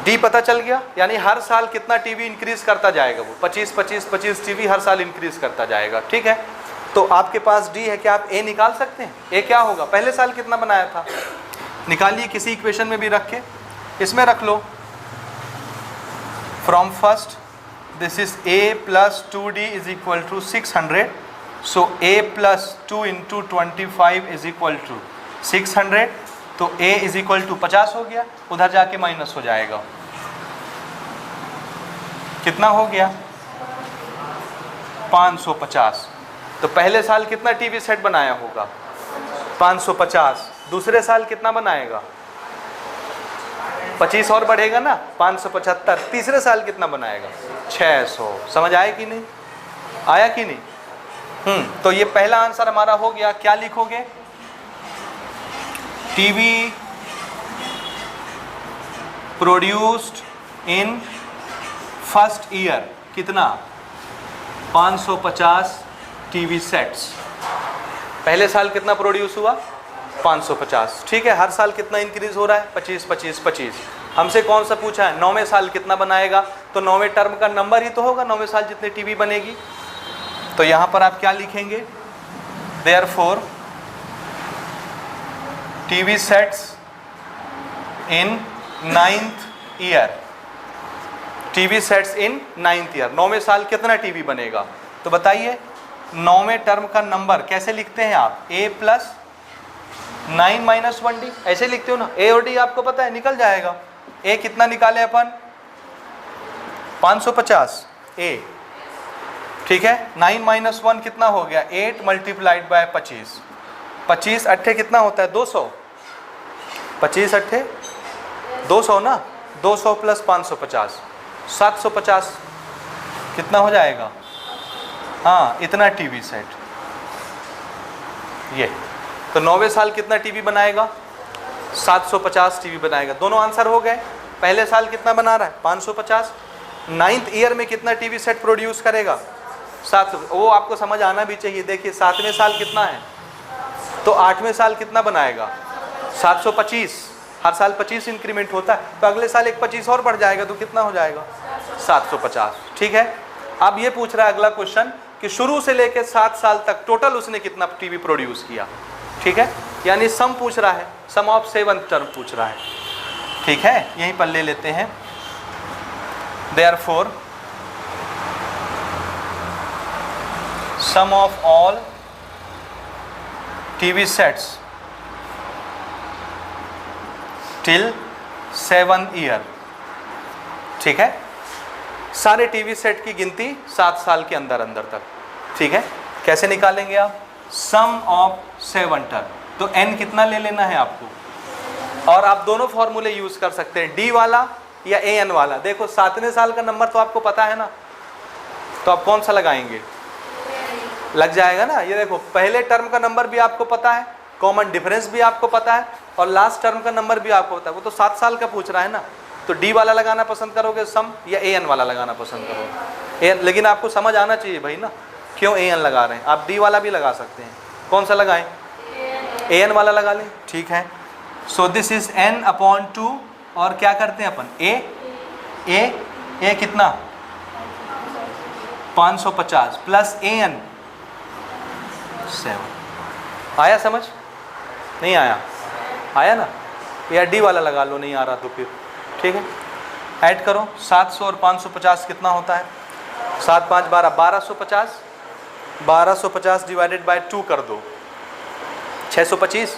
D पता चल गया। यानी हर साल कितना टीवी इंक्रीज करता जाएगा, वो 25 टीवी हर साल इंक्रीज करता जाएगा। ठीक है, तो आपके पास D है, क्या आप A निकाल सकते हैं, A क्या होगा, पहले साल कितना बनाया था, निकालिए, किसी इक्वेशन में भी रख के, इसमें रख लो, from first this is A plus 2D is equal to 600, so A plus 2 into 25 is equal to 600, तो A इज इक्वल टू 50 हो गया, उधर जाके माइनस हो जाएगा, कितना हो गया 550। तो पहले साल कितना टीवी सेट बनाया होगा 550, दूसरे साल कितना बनाएगा 25 और बढ़ेगा ना 575, तीसरे साल कितना बनाएगा 600। समझ आया कि नहीं, आया कि नहीं। तो ये पहला आंसर हमारा हो गया। क्या लिखोगे, TV produced in first year कितना 550 टीवी सेट्स, पहले साल कितना प्रोड्यूस हुआ 550, ठीक है। हर साल कितना इंक्रीज हो रहा है 25 25 25। हमसे कौन सा पूछा है 9वें साल कितना बनाएगा, तो 9वें टर्म का नंबर ही तो होगा 9वें साल जितने टीवी बनेगी। तो यहाँ पर आप क्या लिखेंगे, therefore TV sets in 9th year, TV sets in 9th year, 9वें साल कितना टीवी बनेगा। तो बताइए 9वें टर्म का नंबर कैसे लिखते हैं आप, A प्लस 9 माइनस 1D, ऐसे लिखते हो ना, A और D आपको पता है निकल जाएगा। A कितना निकाले अपन 550 A, ठीक है। 9 माइनस 1 कितना हो गया 8 मल्टीप्लाइड बाय 25, 25 अट्ठे कितना होता है 200, 25 अट्ठे 200 ना, 200 प्लस 550 750, कितना हो जाएगा, हाँ इतना टीवी सेट। ये तो 9वें साल कितना टीवी बनाएगा 750 टीवी बनाएगा। दोनों आंसर हो गए। पहले साल कितना बना रहा है 550, 9th ईयर में कितना टीवी सेट प्रोड्यूस करेगा 7, वो आपको समझ आना भी चाहिए। देखिए 7वें साल कितना है, तो 8वें साल कितना बनाएगा 725, हर साल 25 इंक्रीमेंट होता है, तो अगले साल एक 25 और बढ़ जाएगा, तो कितना हो जाएगा 750, ठीक है। अब ये पूछ रहा है अगला क्वेश्चन कि शुरू से लेकर 7 साल तक टोटल उसने कितना टीवी प्रोड्यूस किया, ठीक है। यानी सम पूछ रहा है, सम ऑफ 7th टर्म पूछ रहा है, ठीक है। यहीं पर ले लेते हैं, therefore sum of all TV sets till 7th year, ठीक है, सारे टीवी सेट की गिनती 7 साल के अंदर अंदर तक। ठीक है, कैसे निकालेंगे आप? सम ऑफ 7 टर्म, तो n कितना ले लेना है आपको, और आप दोनों फॉर्मूले यूज कर सकते हैं, d वाला या an वाला। देखो 7वें साल का नंबर तो आपको पता है ना, तो आप कौन सा लगाएंगे? लग जाएगा ना। ये देखो पहले टर्म का नंबर भी आपको पता है, कॉमन डिफरेंस भी आपको पता है, और लास्ट टर्म का नंबर भी आपको पता है। वो तो 7 साल का पूछ रहा है ना, तो डी वाला लगाना पसंद करोगे सम, या an वाला लगाना पसंद करोगे? an, लेकिन आपको समझ आना चाहिए भाई ना, क्यों an लगा रहे हैं। आप डी वाला भी लगा सकते हैं, कौन सा लगाएं? an वाला लगा लें, ठीक है। सो दिस इज n/2, और क्या करते हैं अपन? a कितना? 550 प्लस an 7। आया समझ? नहीं आया? आया ना? या डी वाला लगा लो, नहीं आ रहा तो फिर ठीक है, ऐड करो। 700 और 550 कितना होता है? 7 5 12, 1250। 1250 डिवाइडेड बाय 2 कर दो, 625।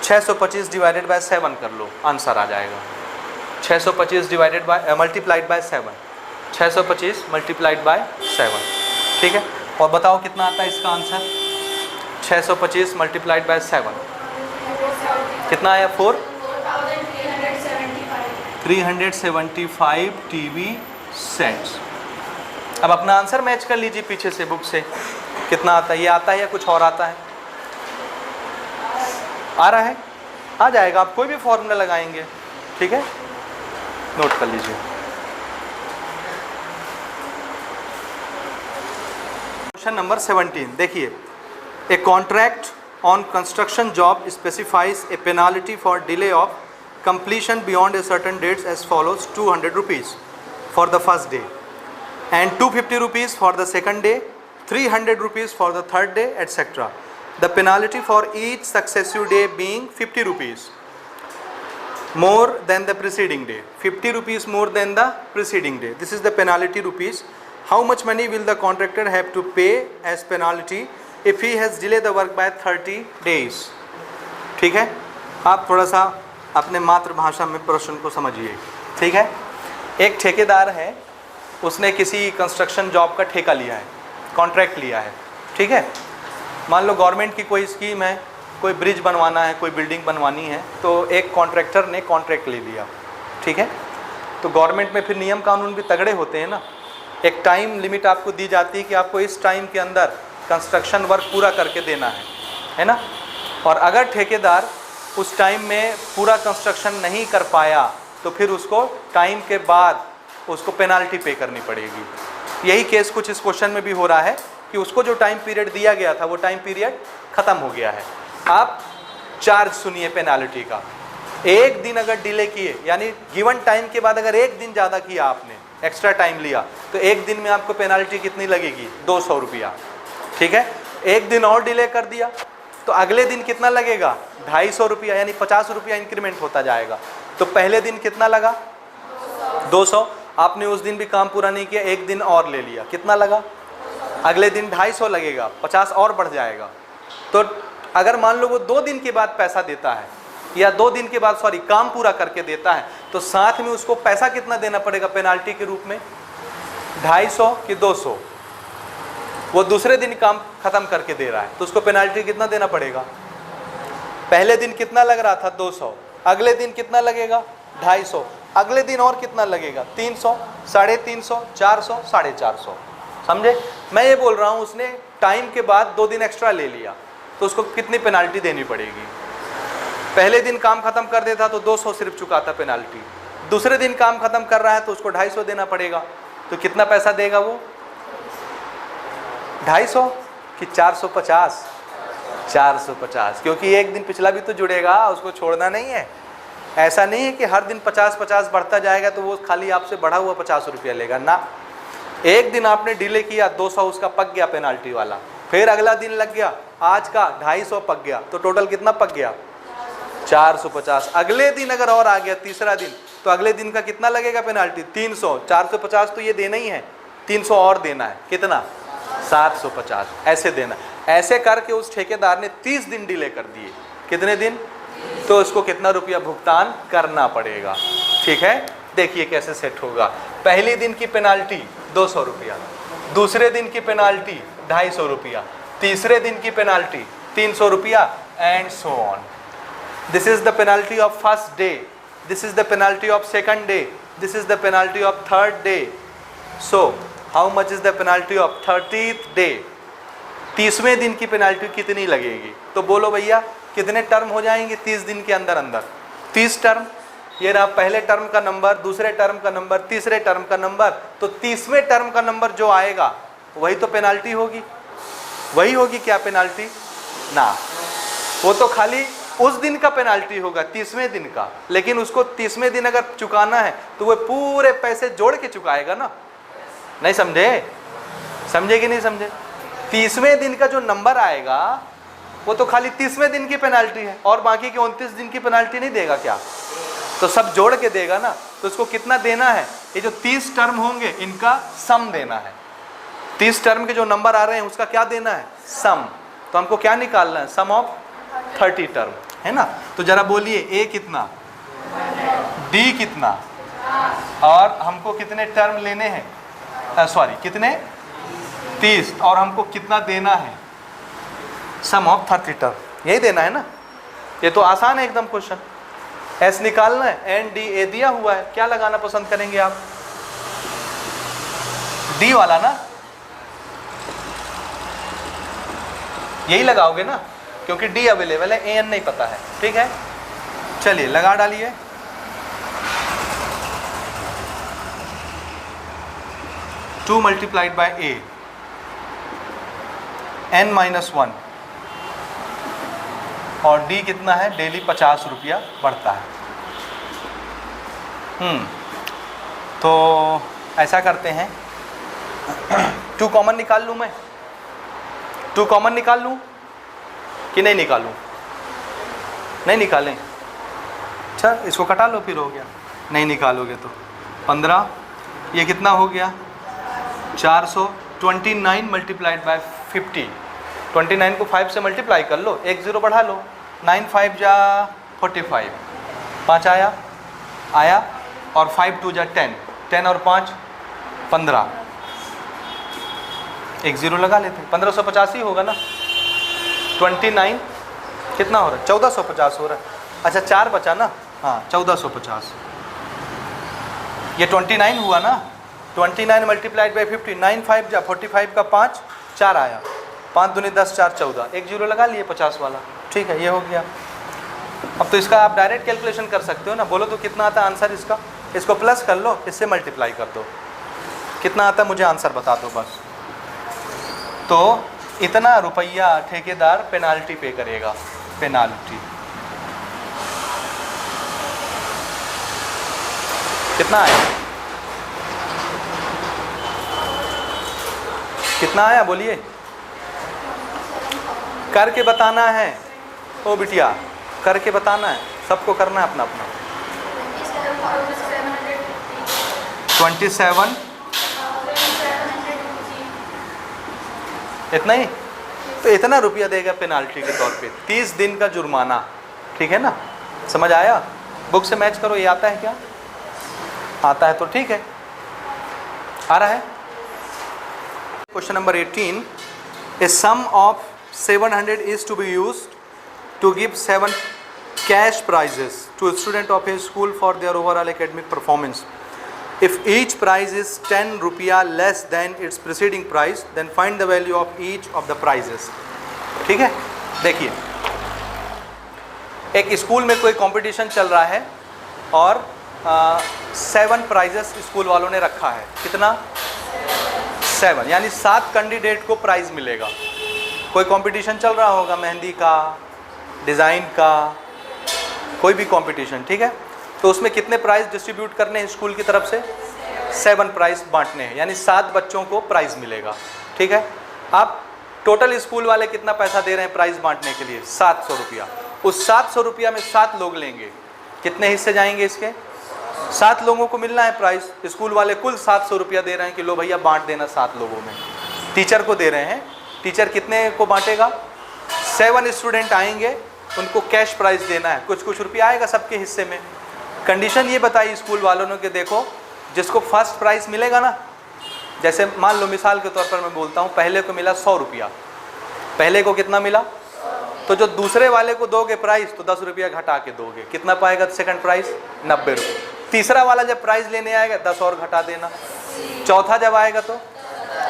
625 डिवाइडेड बाय 7 कर लो, आंसर आ जाएगा। 625 divided by multiplied by 7, 625 multiplied by 7, ठीक है। और बताओ कितना आता है इसका आंसर? 625 मल्टीप्लाइड बाय 7 कितना आया? 375 टीवी सेट्स। अब अपना आंसर मैच कर लीजिए पीछे से बुक से, कितना आता है? ये आता है या कुछ और आता है? आ रहा है? आ जाएगा, आप कोई भी फॉर्मूला लगाएंगे, ठीक है, नोट कर लीजिए। क्वेश्चन नंबर 17 देखिए, a contract on construction job specifies A penalty for delay of completion beyond a certain dates as follows: 200 rupees for the first day and 250 rupees for the second day, 300 rupees for the third day, etc. The penalty for each successive day being 50 rupees more than the preceding day. 50 rupees more than the preceding day. This is the penalty rupees. How much money will the contractor have to pay as penalty if he has delayed the work by 30 days? ठीक है, आप थोड़ा सा अपने मातृभाषा में प्रश्न को समझिए, ठीक है। एक ठेकेदार है, उसने किसी कंस्ट्रक्शन जॉब का ठेका लिया है, कॉन्ट्रैक्ट लिया है, ठीक है। मान लो गवर्नमेंट की कोई स्कीम है, कोई ब्रिज बनवाना है, कोई बिल्डिंग बनवानी है, तो एक कॉन्ट्रैक्टर ने कॉन्ट्रैक्ट ले लिया, ठीक है। तो गवर्नमेंट में फिर नियम कानून भी तगड़े होते हैं ना। एक टाइम लिमिट आपको दी जाती है कि आपको इस टाइम के अंदर कंस्ट्रक्शन वर्क पूरा करके देना है ना। और अगर ठेकेदार उस टाइम में पूरा कंस्ट्रक्शन नहीं कर पाया तो फिर उसको टाइम के बाद उसको पेनाल्टी पे करनी पड़ेगी। यही केस कुछ इस क्वेश्चन में भी हो रहा है कि उसको जो टाइम पीरियड दिया गया था वो टाइम पीरियड ख़त्म हो गया है। आप चार्ज सुनिए पेनाल्टी का। एक दिन अगर डिले किए, यानी गिवन टाइम के बाद अगर एक दिन ज़्यादा किया आपने, एक्स्ट्रा टाइम लिया, तो एक दिन में आपको पेनाल्टी कितनी लगेगी? 200 रुपया, ठीक है। एक दिन और डिले कर दिया तो अगले दिन कितना लगेगा? 250 रुपया, यानी 50 रुपया इंक्रीमेंट होता जाएगा। तो पहले दिन कितना लगा? 200। आपने उस दिन भी काम पूरा नहीं किया, एक दिन और ले लिया, कितना लगा? अगले दिन 250 लगेगा, 50 और बढ़ जाएगा। तो अगर मान लो वो 2 दिन के बाद पैसा देता है, या 2 दिन के बाद काम पूरा करके देता है, तो साथ में उसको पैसा कितना देना पड़ेगा पेनाल्टी के रूप में? 250 कि 200? वो दूसरे दिन काम खत्म करके दे रहा है तो उसको पेनाल्टी कितना देना पड़ेगा? पहले दिन कितना लग रहा था? 200। अगले दिन कितना लगेगा? 250। अगले दिन और कितना लगेगा? 300, 350, 400, 450। समझे? मैं ये बोल रहा हूँ उसने टाइम के बाद 2 दिन एक्स्ट्रा ले लिया तो उसको कितनी पेनाल्टी देनी पड़ेगी? पहले दिन काम खत्म कर देता तो 200 सिर्फ चुकाता पेनाल्टी, दूसरे दिन काम खत्म कर रहा है तो उसको 250 देना पड़ेगा। तो कितना पैसा देगा वो? 250 कि 450? 450, क्योंकि एक दिन पिछला भी तो जुड़ेगा, उसको छोड़ना नहीं है। ऐसा नहीं है कि हर दिन 50-50 बढ़ता जाएगा तो वो खाली आपसे बढ़ा हुआ 50 रुपया लेगा ना। एक दिन आपने डिले किया, 200 उसका पक गया पेनाल्टी वाला, फिर अगला दिन लग गया, आज का 250 पक गया, तो टोटल कितना पक गया? 450। अगले दिन अगर और आ गया, तीसरा दिन, तो अगले दिन का कितना लगेगा पेनाल्टी? 300। 450 तो ये देना ही है, 300 और देना है, कितना? 750। ऐसे देना। ऐसे करके उस ठेकेदार ने 30 दिन डिले कर दिए। कितने दिन? तो उसको कितना रुपया भुगतान करना पड़ेगा? ठीक है, देखिए कैसे सेट होगा। पहले दिन की पेनाल्टी 200 रुपया, दूसरे दिन की पेनाल्टी 250 रुपया, तीसरे दिन की पेनाल्टी 300 रुपया and so on. This is the penalty of first day, this is the penalty of second day, this is the penalty of third day. So how much is the penalty of 30th day. 30वें दिन की penalty कितनी लगेगी? तो बोलो भैया कितने term हो जाएंगे 30 दिन के अंदर अंदर? 30 टर्म. ये रहा पहले टर्म का नंबर, दूसरे टर्म का नंबर, तीसरे टर्म का नंबर. तो 30वें टर्म का नंबर जो आएगा वही तो पेनाल्टी होगी. वही होगी क्या पेनाल्टी? ना, वो तो खाली उस दिन का पेनाल्टी होगा 30वें दिन का. लेकिन उसको 30वें दिन अगर चुकाना है तो वो पूरे पैसे जोड़ के चुकाएगा ना. नहीं समझे? समझे कि नहीं समझे? 30वें दिन का जो नंबर आएगा वो तो खाली 30वें दिन की पेनाल्टी है और बाकी के 29 दिन की पेनाल्टी नहीं देगा क्या? तो सब जोड़ के देगा ना. तो उसको कितना देना है? ये जो 30 टर्म होंगे इनका सम देना है. 30 टर्म के जो नंबर आ रहे हैं उसका क्या देना है? सम. तो हमको क्या निकालना है? सम ऑफ 30 टर्म, है ना. तो जरा बोलिए ए कितना, डी कितना, और हमको कितने टर्म लेने हैं? सॉरी कितने? 30. और हमको कितना देना है? Sum of 30 term. यही देना है ना. ये तो आसान है एकदम क्वेश्चन. एस निकालना है, एन डी ए दिया हुआ है. क्या लगाना पसंद करेंगे आप? डी वाला ना. यही लगाओगे ना क्योंकि डी अवेलेबल है, ए एन नहीं पता है. ठीक है, चलिए लगा डालिए. Two multiplied by A, n-1, और डी कितना है? डेली 50 रुपया बढ़ता है. तो ऐसा करते हैं 2 कॉमन निकाल लूँ मैं? 2 कॉमन निकाल लूँ कि नहीं निकालूँ? नहीं निकालें? अच्छा इसको कटा लो फिर हो गया. नहीं निकालोगे तो 15, ये कितना हो गया? 400. 29 मल्टीप्लाइड बाय 50. 29 को 5 से मल्टीप्लाई कर लो, 1 0 बढ़ा लो. 9 5 जा 45, 5 आया और 5 2 जा 10, 10 और 5 15, 1 0 लगा लेते हैं. 1550 ही होगा ना. 29 कितना हो रहा है? 1450 हो रहा है. अच्छा 4 बचा ना. हाँ 1450. ये 29 हुआ ना. 29 मल्टीप्लाइड बाई 50, 9 5 जा 45 का 5, 4 आया. 5 दूनी 10, 4 14, 1 0 लगा लिए 50 वाला. ठीक है, ये हो गया. अब तो इसका आप डायरेक्ट कैलकुलेशन कर सकते हो ना. बोलो तो कितना आता है आंसर इसका? इसको प्लस कर लो, इससे मल्टीप्लाई कर दो. कितना आता है मुझे आंसर बता दो बस. तो इतना रुपया ठेकेदार पेनाल्टी पे करेगा. पेनाल्टी कितना आया? कितना आया बोलिए? करके बताना है. ओ बिटिया करके बताना है, सबको करना है अपना अपना. 27, इतना ही. तो इतना रुपया देगा पेनाल्टी के तौर पे. 30 दिन का जुर्माना. ठीक है ना, समझ आया? बुक से मैच करो. ये आता है क्या? आता है तो ठीक है. आ रहा है. Question number 18. A sum of 700 is to be used to give 7 cash prizes to a student of a school for their overall academic performance. If each prize is 10 rupiah less than its preceding prize, then find the value of each of the prizes. ठीक है, देखिए एक school में कोई competition चल रहा है और 7 प्राइजेस स्कूल वालों ने रखा है. कितना? 7, यानी 7 कैंडिडेट को प्राइज़ मिलेगा. कोई कंपटीशन चल रहा होगा, मेहंदी का, डिज़ाइन का, कोई भी कंपटीशन. ठीक है, तो उसमें कितने प्राइज़ डिस्ट्रीब्यूट करने हैं स्कूल की तरफ से? 7 प्राइज़ बांटने हैं, यानी 7 बच्चों को प्राइज़ मिलेगा. ठीक है, अब टोटल स्कूल वाले कितना पैसा दे रहे हैं प्राइज़ बांटने के लिए? 700 रुपया. उस 700 रुपया में 7 लोग लेंगे. कितने हिस्से जाएंगे इसके? 7 लोगों को मिलना है प्राइस. स्कूल वाले कुल 700 रुपया दे रहे हैं कि लो भैया बांट देना 7 लोगों में. टीचर को दे रहे हैं. टीचर कितने को बांटेगा? 7 स्टूडेंट आएंगे, उनको कैश प्राइस देना है. कुछ रुपया आएगा सबके हिस्से में. कंडीशन ये बताई स्कूल वालों ने कि देखो जिसको फर्स्ट प्राइस मिलेगा ना, जैसे मान लो मिसाल के तौर पर मैं बोलता हूँ, पहले को मिला 100 रुपया, पहले को कितना मिला, तो जो दूसरे वाले को दोगे प्राइस तो 10 रुपया घटा के दोगे, कितना पाएगा सेकंड प्राइस, 90 रुपये। तीसरा वाला जब प्राइस लेने आएगा 10 और घटा देना, चौथा जब आएगा तो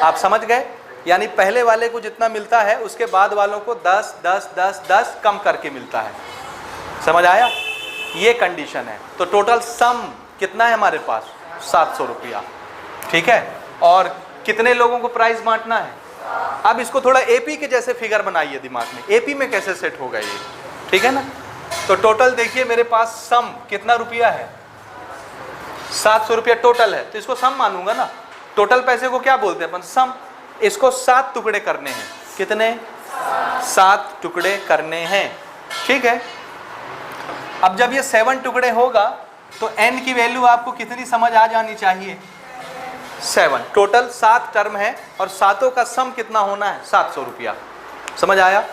आप समझ गए, यानी पहले वाले को जितना मिलता है उसके बाद वालों को 10 10 10 10 कम करके मिलता है। समझ आया, ये कंडीशन है। तो टोटल सम कितना है हमारे पास, 700 रुपया, ठीक है। और कितने लोगों को प्राइस बांटना है। अब इसको थोड़ा एपी के जैसे फिगर बनाइए दिमाग में, एपी में कैसे सेट होगा ये, ठीक है ना। तो टोटल देखिए मेरे पास सम कितना रुपया है, 700 रुपया टोटल है, तो इसको सम मानूंगा ना। टोटल पैसे को क्या बोलते हैं अपन, सम। इसको 7 टुकड़े करने हैं, कितने, 7 टुकड़े करने हैं, ठीक है। अब जब ये 7 टुकड़े होगा तो n की वैल्यू आपको कितनी समझ आ जानी चाहिए, 7। टोटल 7 टर्म है और सातों का सम कितना होना है, 700 रुपया। समझ आया।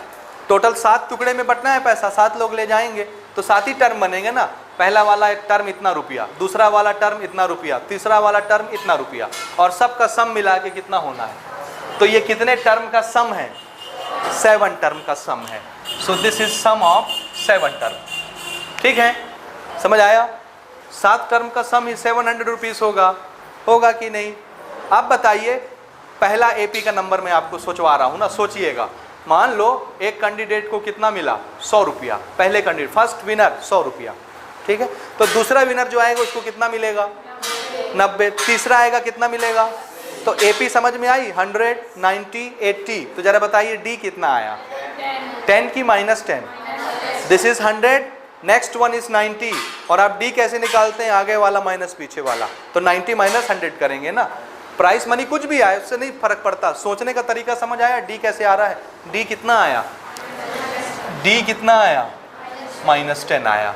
टोटल 7 टुकड़े में बंटना है पैसा, 7 लोग ले जाएंगे तो 7 ही टर्म बनेंगे ना। पहला वाला टर्म इतना रुपया, दूसरा वाला टर्म इतना रुपया, तीसरा वाला टर्म इतना रुपया, और सबका सम मिला के कितना होना है। तो ये कितने टर्म का सम है, 7 टर्म का सम है। So this is sum of 7 term, ठीक है। समझ आया। 7 टर्म का सम ही 700 रुपीज़ होगा कि नहीं। अब बताइए, पहला एपी का नंबर मैं आपको सोचवा रहा हूँ ना, सोचिएगा। मान लो एक कैंडिडेट को कितना मिला, 100 रुपया, पहले कैंडिडेट फर्स्ट विनर 100 रुपया, ठीक है। तो दूसरा विनर जो आएगा उसको कितना मिलेगा, 90। तीसरा आएगा कितना मिलेगा, तो एपी समझ में आई, 100 90 80। तो जरा बताइए डी कितना आया, 10 की -10, this is 100, next one is 90। और आप डी कैसे निकालते हैं, आगे वाला माइनस पीछे वाला, तो 90 - 100 करेंगे ना। प्राइस मनी कुछ भी आए उससे नहीं फर्क पड़ता, सोचने का तरीका समझ आया। डी कैसे आ रहा है, डी कितना आया, डी कितना आया, -10 आया।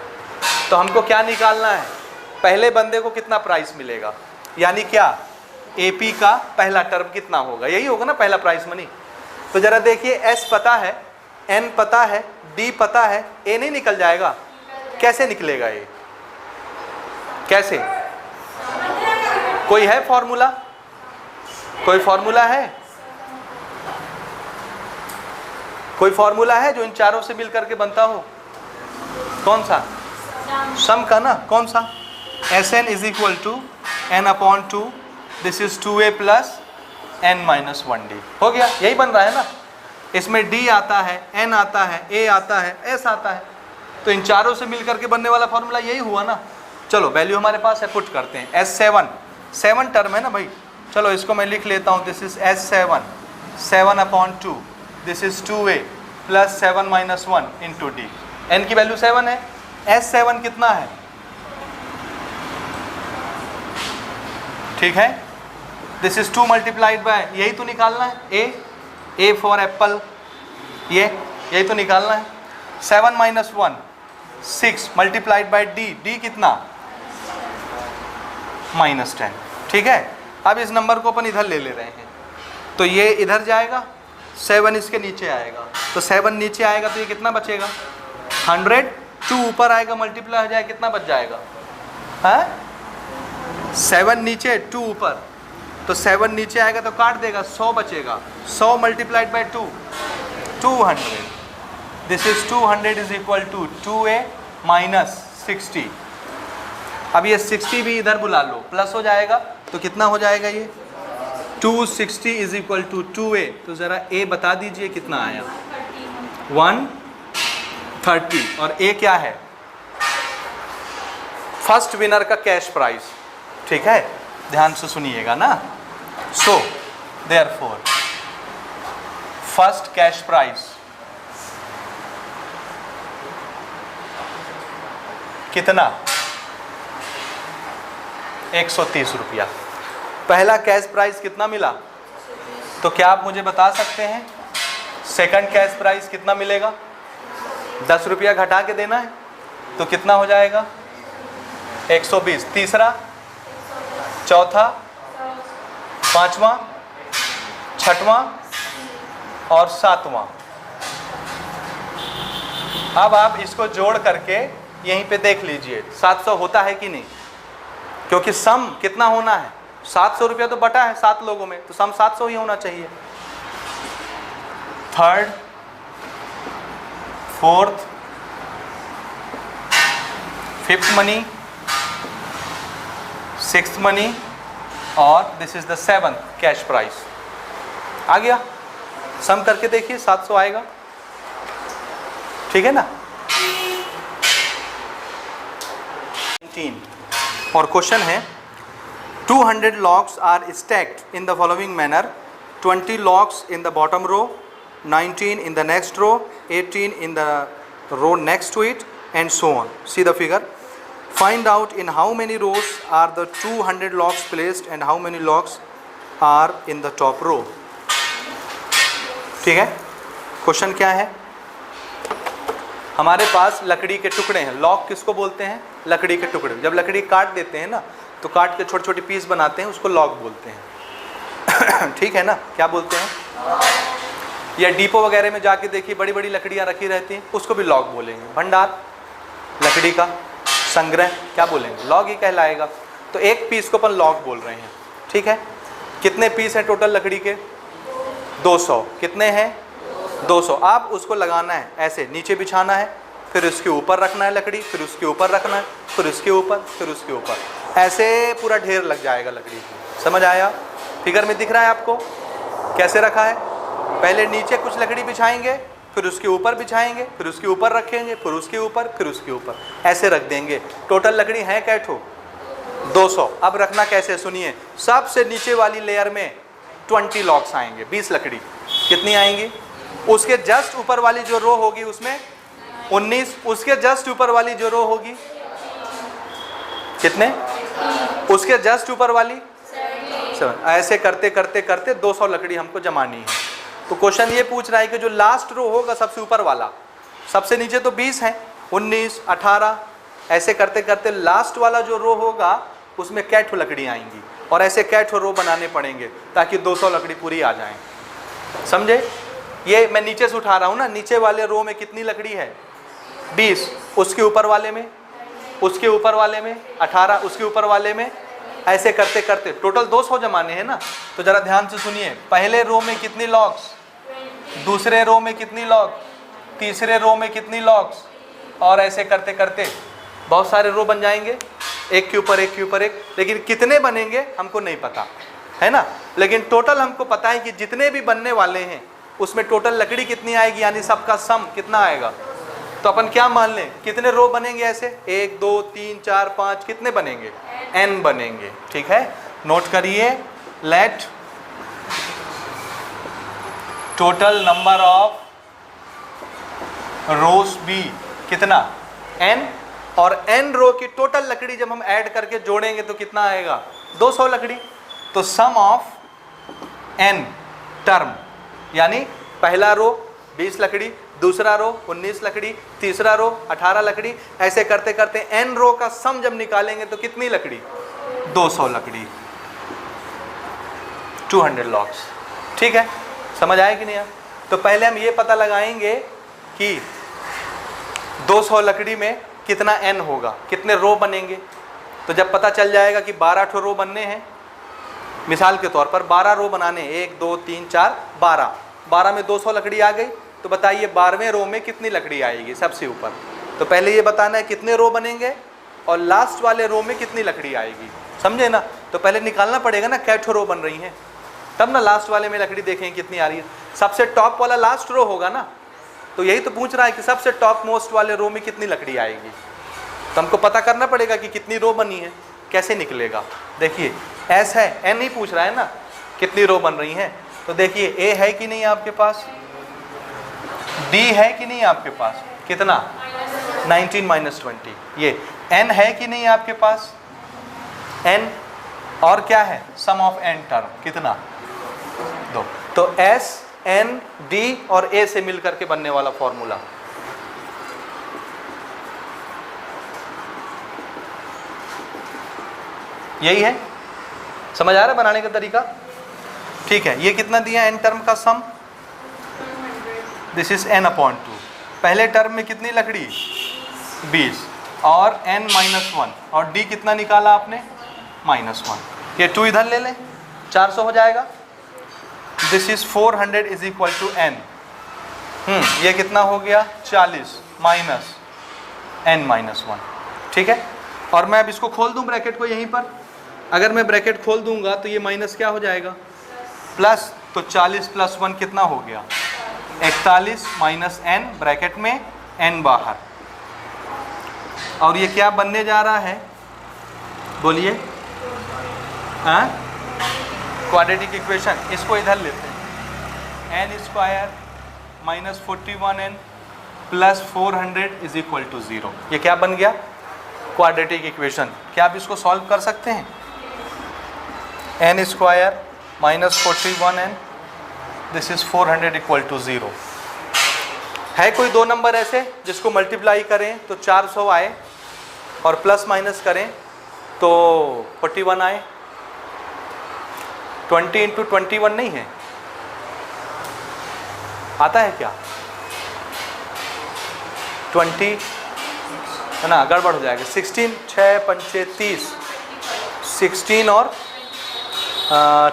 तो हमको क्या निकालना है, पहले बंदे को कितना प्राइस मिलेगा, यानी क्या, एपी का पहला टर्म कितना होगा, यही होगा ना पहला प्राइस मनी। तो जरा देखिए, एस पता है, एन पता है, डी पता है, ए नहीं निकल जाएगा, कैसे निकलेगा ये, कैसे, कोई है फॉर्मूला, कोई फॉर्मूला है, कोई फॉर्मूला है जो इन चारों से मिल करके बनता हो, कौन सा, सम का ना, कौन सा, Sn is equal to n/2, this is 2a plus n-1d, हो गया, यही बन रहा है ना। इसमें d आता है, n आता है, a आता है, s आता है, तो इन चारों से मिल करके बनने वाला फॉर्मूला यही हुआ ना। चलो वैल्यू हमारे पास है, पुट करते हैं। S7 7 टर्म है ना भाई, चलो इसको मैं लिख लेता हूँ, this is S7 7/2, this is 2a plus 7-1 into d. N की वैल्यू 7 है, S7 कितना है, ठीक है, दिस इज 2 मल्टीप्लाइड बाय, यही तो निकालना है, ए फॉर एप्पल, यही तो निकालना है। 7-1 6 मल्टीप्लाइड बाय डी, डी कितना, -10, ठीक है। अब इस नंबर को अपन इधर ले रहे हैं, तो ये इधर जाएगा, 7 इसके नीचे आएगा, तो 7 नीचे आएगा तो ये कितना बचेगा, 100, 2 ऊपर आएगा, मल्टीप्लाई हो जाए, कितना बच जाएगा, हाँ, 7 नीचे 2 ऊपर, तो 7 नीचे आएगा तो काट देगा, 100 बचेगा, 100 multiplied by 2 200, this is 200 is equal to 2a minus 60। अब ये 60 भी इधर बुला लो, प्लस हो जाएगा, तो कितना हो जाएगा ये, 260 इज इक्वल टू 2a। तो ज़रा a बता दीजिए कितना आया, 130, और a क्या है, फर्स्ट विनर का कैश प्राइस, ठीक है, ध्यान से सुनिएगा ना। So therefore first cash price कितना, 130 रुपया। पहला कैश प्राइस कितना मिला, तो क्या आप मुझे बता सकते हैं सेकंड कैश प्राइस कितना मिलेगा, 10 रुपया घटा के देना है, तो कितना हो जाएगा, 120। तीसरा, चौथा, पांचवा, छठवां और सातवां। अब आप इसको जोड़ करके यहीं पे देख लीजिए 700 होता है कि नहीं, क्योंकि सम कितना होना है, 700 रुपया तो बटा है 7 लोगों में, तो सम 700 ही होना चाहिए। Third, fourth, fifth money, sixth money और this is the 7th cash price. आ गया, सम करके देखिए 700 आएगा, ठीक है ना। 19 और क्वेश्चन है 200 logs are stacked in the following manner, 20 logs in the bottom row, 19 in the next row, 18 in the row next to it, and so on. See the figure. Find out in how many rows are the 200 locks placed and how many locks are in the top row. ठीक है, question क्या है, हमारे पास लकड़ी के टुकड़े हैं। Lock किसको बोलते हैं, लकड़ी के टुकड़े। जब लकड़ी काट देते हैं ना तो काट के छोटे छोटे पीस बनाते हैं, उसको लॉक बोलते हैं। ठीक है ना, क्या बोलते हैं। या डिपो वगैरह में जाके देखिए बड़ी बड़ी लकड़ियाँ रखी रहती हैं, उसको भी लॉक बोलेंगे। भंडार, लकड़ी का संग्रह, क्या बोलेंगे, लॉक ही कहलाएगा। तो एक पीस को अपन लॉक बोल रहे हैं, ठीक है। कितने पीस हैं टोटल लकड़ी के, 200। कितने हैं, 200। आप उसको लगाना है ऐसे, नीचे बिछाना है, फिर उसके ऊपर रखना है लकड़ी, फिर उसके ऊपर रखना है, फिर उसके ऊपर, फिर उसके ऊपर, ऐसे पूरा ढेर लग जाएगा लकड़ी की। समझ आया, फिगर में दिख रहा है आपको कैसे रखा है। पहले नीचे कुछ लकड़ी बिछाएंगे, फिर उसके ऊपर बिछाएंगे, फिर उसके ऊपर रखेंगे, फिर उसके ऊपर, फिर उसके ऊपर, ऐसे रख देंगे। टोटल लकड़ी है कै ठो, 200। अब रखना कैसे सुनिए, सबसे नीचे वाली लेयर में 20 लॉक्स आएंगे, 20 लकड़ी। कितनी आएंगी, उसके जस्ट ऊपर वाली जो रो होगी उसमें 19, उसके जस्ट ऊपर वाली जो रो होगी कितने, उसके जस्ट ऊपर वाली 7। ऐसे करते करते करते 200 लकड़ी हमको जमानी है। तो क्वेश्चन ये पूछ रहा है कि जो लास्ट रो होगा सबसे ऊपर वाला, सबसे नीचे तो 20 है, 19, 18, ऐसे करते करते लास्ट वाला जो रो होगा उसमें कै ठो लकड़ी आएंगी, और ऐसे कै ठो रो बनाने पड़ेंगे ताकि 200 लकड़ी पूरी आ जाए। समझे, ये मैं नीचे से उठा रहा हूँ ना, नीचे वाले रो में कितनी लकड़ी है, 20, उसके ऊपर वाले में, उसके ऊपर वाले में 18, उसके ऊपर वाले में, ऐसे करते करते टोटल 200 जमाने हैं ना। तो जरा ध्यान से सुनिए, पहले रो में कितनी लॉक्स, दूसरे रो में कितनी लॉक, तीसरे रो में कितनी लॉक्स, और ऐसे करते करते बहुत सारे रो बन जाएंगे, एक के ऊपर एक के ऊपर एक। लेकिन कितने बनेंगे हमको नहीं पता है ना, लेकिन टोटल हमको पता है कि जितने भी बनने वाले हैं उसमें टोटल लकड़ी कितनी आएगी, यानी सबका सम कितना आएगा। तो अपन क्या मान लें, कितने रो बनेंगे ऐसे, 1 2 3 4 5, कितने बनेंगे, n बनेंगे। ठीक है, नोट करिए, let total number of rows be कितना, n, और n रो की टोटल लकड़ी जब हम ऐड करके जोड़ेंगे तो कितना आएगा, 200 लकड़ी। तो सम ऑफ n टर्म, यानी पहला रो 20 लकड़ी, दूसरा रो 19 लकड़ी, तीसरा रो 18 लकड़ी, ऐसे करते करते n रो का सम जब निकालेंगे तो कितनी लकड़ी, 200 लकड़ी, 200 लॉक्स। ठीक है, समझ आए कि नहीं। तो पहले हम ये पता लगाएंगे कि 200 लकड़ी में कितना n होगा, कितने रो बनेंगे। तो जब पता चल जाएगा कि 12 ठो रो बनने हैं, मिसाल के तौर पर 12 रो बनाने, 1 2 3 4 12, 12 में 200 लकड़ी आ गई, तो बताइए 12वें रो में कितनी लकड़ी आएगी सबसे ऊपर। तो पहले ये बताना है कितने रो बनेंगे और लास्ट वाले रो में कितनी लकड़ी आएगी, समझे ना। तो पहले निकालना पड़ेगा ना कै ठो रो बन रही हैं, तब ना लास्ट वाले में लकड़ी देखें कितनी आ रही है। सबसे टॉप वाला लास्ट रो होगा ना, तो यही तो पूछ रहा है कि सबसे टॉप मोस्ट वाले रो में कितनी लकड़ी आएगी। तो हमको पता करना पड़ेगा कि कितनी रो बनी है, कैसे निकलेगा। देखिए एस है, एन ही पूछ रहा है ना कितनी रो बन रही हैं। तो देखिए ए है कि नहीं आपके पास, डी है कि नहीं आपके पास, कितना 19 - 20, ये एन है कि नहीं आपके पास, एन, और क्या है सम ऑफ एन टर्म कितना 2। तो एस एन डी और ए से मिलकर के बनने वाला फॉर्मूला, यही है। समझ आ रहा है बनाने का तरीका। ठीक है, ये कितना दिया एन टर्म का सम, दिस इज n/2। पहले टर्म में कितनी लकड़ी 20 और n - 1, और d कितना निकाला आपने -1। ये 2 इधर ले लें, 400 हो जाएगा। This is 400 is equal to n। ये कितना हो गया 40 माइनस n-1, ठीक है। और मैं अब इसको खोल दूं ब्रैकेट को यहीं पर, अगर मैं ब्रैकेट खोल दूंगा तो ये माइनस क्या हो जाएगा प्लस, तो 40 + 1 कितना हो गया 41 माइनस n ब्रैकेट में n बाहर। और ये क्या बनने जा रहा है बोलिए, हाँ क्वाड्रेटिक इक्वेशन। इसको इधर लेते हैं, n² - 41n + 400 is equal to 0। ये क्या बन गया क्वाड्रेटिक इक्वेशन। क्या आप इसको सॉल्व कर सकते हैं? n² - 41n this is 400 equal to 0। है कोई दो नंबर ऐसे जिसको मल्टीप्लाई करें तो 400 आए और प्लस माइनस करें तो 41 आए? 20 × 21 नहीं है, आता है क्या 20 है ना, गड़बड़ हो जाएगा। 16 6 5 30, 16 और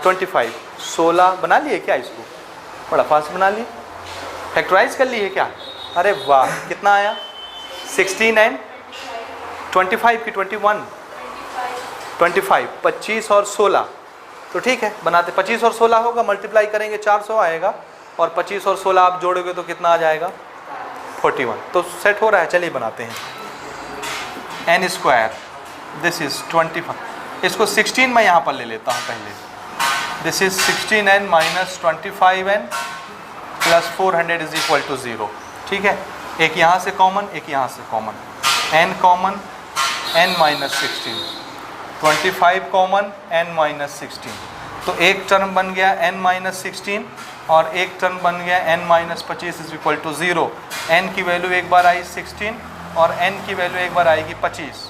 25 16 बना लिए क्या? इसको बड़ा फास्ट बना लिए, फैक्टराइज कर लिए क्या? अरे वाह, कितना आया 16 एंड 25 की 21 25 25 और 16, तो ठीक है बनाते। 25 और 16 होगा, मल्टीप्लाई करेंगे 400 आएगा, और 25 और 16 आप जोड़ोगे तो कितना आ जाएगा 41। तो सेट हो रहा है, चलिए बनाते हैं। n² दिस इज 25, इसको 16 मैं यहाँ पर ले लेता हूँ पहले। This is 16n - 25n + 400 is equal to 0, ठीक है। एक यहाँ से कॉमन, एक यहाँ से common, n common n - 16, 25 common n - 16, तो एक टर्म बन गया n - 16 और एक टर्म बन गया n - 25 is equal to 0। n की वैल्यू एक बार आई 16 और n की वैल्यू एक बार आएगी 25।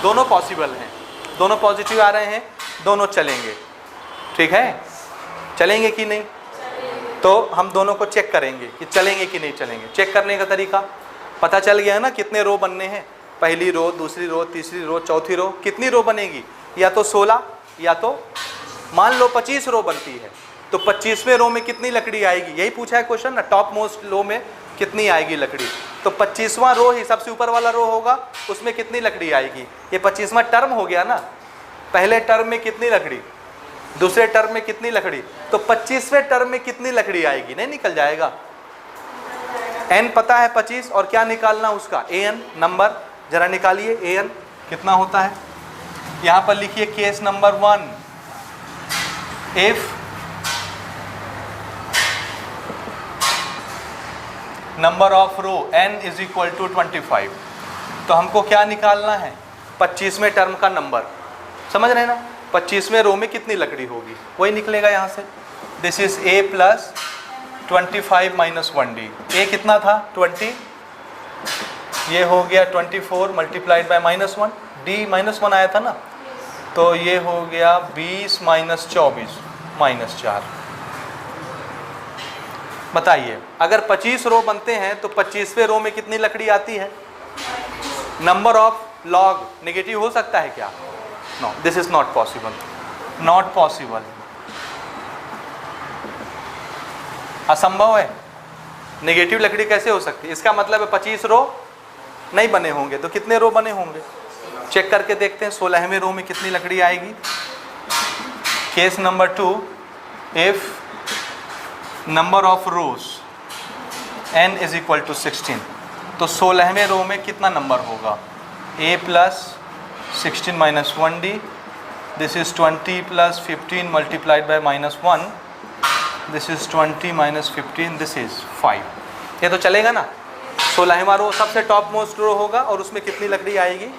दोनों पॉसिबल हैं, दोनों पॉजिटिव आ रहे हैं, दोनों चलेंगे, ठीक है। चलेंगे कि नहीं? तो हम दोनों को चेक करेंगे कि चलेंगे कि नहीं चलेंगे। चेक करने का तरीका पता चल गया ना, कितने रो बनने हैं, पहली रो, दूसरी रो, तीसरी रो, चौथी रो। कितनी रो बनेगी? या तो 16 या तो मान लो 25 रो बनती है, तो 25वें रो में कितनी लकड़ी आएगी? यही पूछा है क्वेश्चन ना, टॉप मोस्ट रो में कितनी आएगी लकड़ी। तो 25वां रो ही सबसे ऊपर वाला रो होगा, उसमें कितनी लकड़ी आएगी? ये 25वां टर्म हो गया ना, पहले टर्म में कितनी लकड़ी, दूसरे टर्म में कितनी लकड़ी, तो 25वें टर्म में कितनी लकड़ी आएगी? नहीं निकल जाएगा। n पता है 25, और क्या निकालना उसका an नंबर, जरा निकालिए an कितना होता है। यहाँ पर लिखिए case number 1, if number of row n is equal to 25, तो हमको क्या निकालना है 25वें टर्म का नंबर, समझ रहे हैं ना। 25वें रो में कितनी लकड़ी होगी वही निकलेगा यहाँ से। This is a + 25 - 1d। a कितना था 20, ये हो गया 24 मल्टीप्लाइड बाय -1, d -1 आया था ना, तो ये हो गया 20 - 24 -4। बताइए अगर 25 रो बनते हैं तो 25वें रो में कितनी लकड़ी आती है? नंबर ऑफ लॉग नेगेटिव हो सकता है क्या? No, this is not possible, not possible, असंभव है। नेगेटिव लकड़ी कैसे हो सकती है? इसका मतलब है 25 रो नहीं बने होंगे, तो कितने रो बने होंगे? चेक करके देखते हैं 16वें रो में कितनी लकड़ी आएगी। Case number 2, if number of rows n is equal to 16, तो 16वें रो में कितना नंबर होगा? a + 16 - 1d, this is 20 + 15 multiplied by -1, this is 20 - 15, this is 5। ये तो चलेगा ना। 16वां रो सबसे टॉप मोस्ट रो होगा और उसमें कितनी लकड़ी आएगी?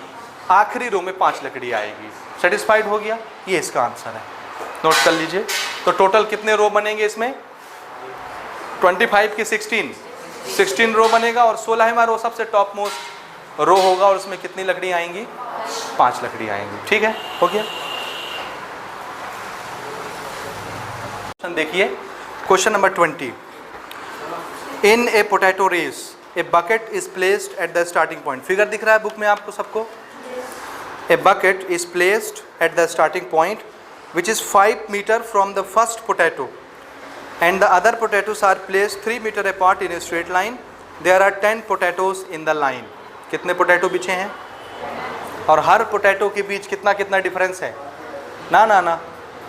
आखिरी रो में 5 लकड़ी आएगी। सेटिस्फाइड हो गया? ये इसका आंसर है, नोट कर लीजिए। तो टोटल कितने रो बनेंगे इसमें? 25 की 16 रो बनेगा, और 16वां रो सबसे टॉप मोस्ट रो होगा और उसमें कितनी लकड़ी आएंगी? 5 लकड़ी आएंगी। ठीक है, हो गया। देखिए question number 20। In a potato race a bucket is placed at the starting point. Figure दिख रहा है बुक में आपको सबको? A bucket is placed at the starting point, which is 5 meter from the first potato, and the other potatoes are placed 3 meter apart in a straight line. There are 10 potatoes in the line. कितने potato बिछे हैं? और हर potato के बीच कितना कितना difference है? ना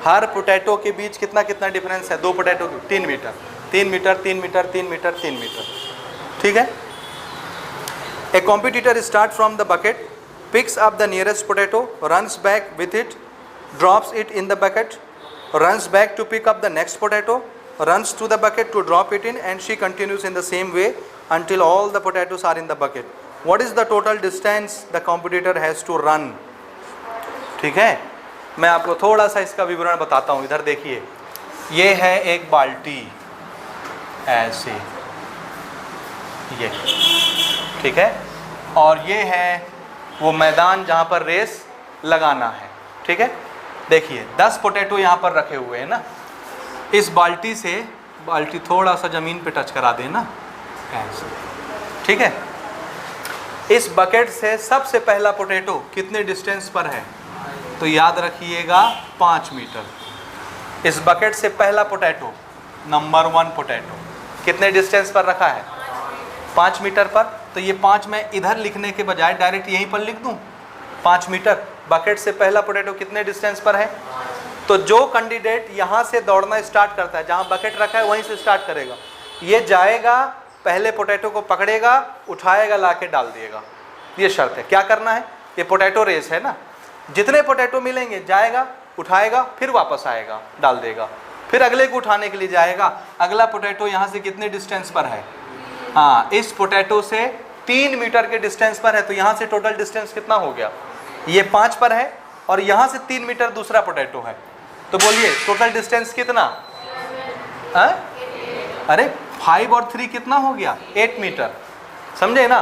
हर potato के बीच कितना कितना डिफरेंस है? दो पोटैटो के 3 metre, 3 metre, 3 metre, 3 metre, 3 metre. ठीक है. A competitor starts from the bucket, picks up the nearest potato, runs back with it, drops it in the bucket, runs back to pick up the next potato, runs to the bucket to drop it in, and she continues in the same way until all the potatoes are in the bucket. What is the total distance the competitor has to run? ठीक है. मैं आपको थोड़ा सा इसका विवरण बताता हूँ. इधर देखिए, ये है एक बाल्टी, ऐसे ये, ठीक है, और ये है वो मैदान जहाँ पर रेस लगाना है. ठीक है. देखिए 10 पोटैटो यहाँ पर रखे हुए हैं ना. इस बाल्टी से, बाल्टी थोड़ा सा ज़मीन पे टच करा देना, ऐसे. ठीक है. इस बकेट से सबसे पहला पोटैटो कितने डिस्टेंस पर है? तो याद रखिएगा 5 मीटर. इस बकेट से पहला पोटैटो, नंबर 1 पोटैटो कितने डिस्टेंस पर रखा है? 5 मीटर पर. तो ये 5 मैं इधर लिखने के बजाय डायरेक्ट यहीं पर लिख दूं, 5 मीटर. बकेट से पहला पोटैटो कितने डिस्टेंस पर है? तो जो कैंडिडेट यहाँ से दौड़ना स्टार्ट करता है, जहाँ बकेट रखा है वहीं से स्टार्ट करेगा, ये जाएगा, पहले पोटैटो को पकड़ेगा, उठाएगा, लाके डाल देगा. ये शर्त है. क्या करना है? ये पोटैटो रेस है ना. जितने पोटैटो मिलेंगे जाएगा, उठाएगा, फिर वापस आएगा, डाल देगा, फिर अगले को उठाने के लिए जाएगा. अगला पोटैटो यहाँ से कितने डिस्टेंस पर है? हाँ, इस पोटैटो से 3 मीटर के डिस्टेंस पर है. तो यहाँ से टोटल डिस्टेंस कितना हो गया? ये 5 पर है और यहाँ से 3 मीटर दूसरा पोटैटो है. तो बोलिए टोटल डिस्टेंस कितना? अरे 5 और 3 कितना हो गया? 8 मीटर. समझे ना.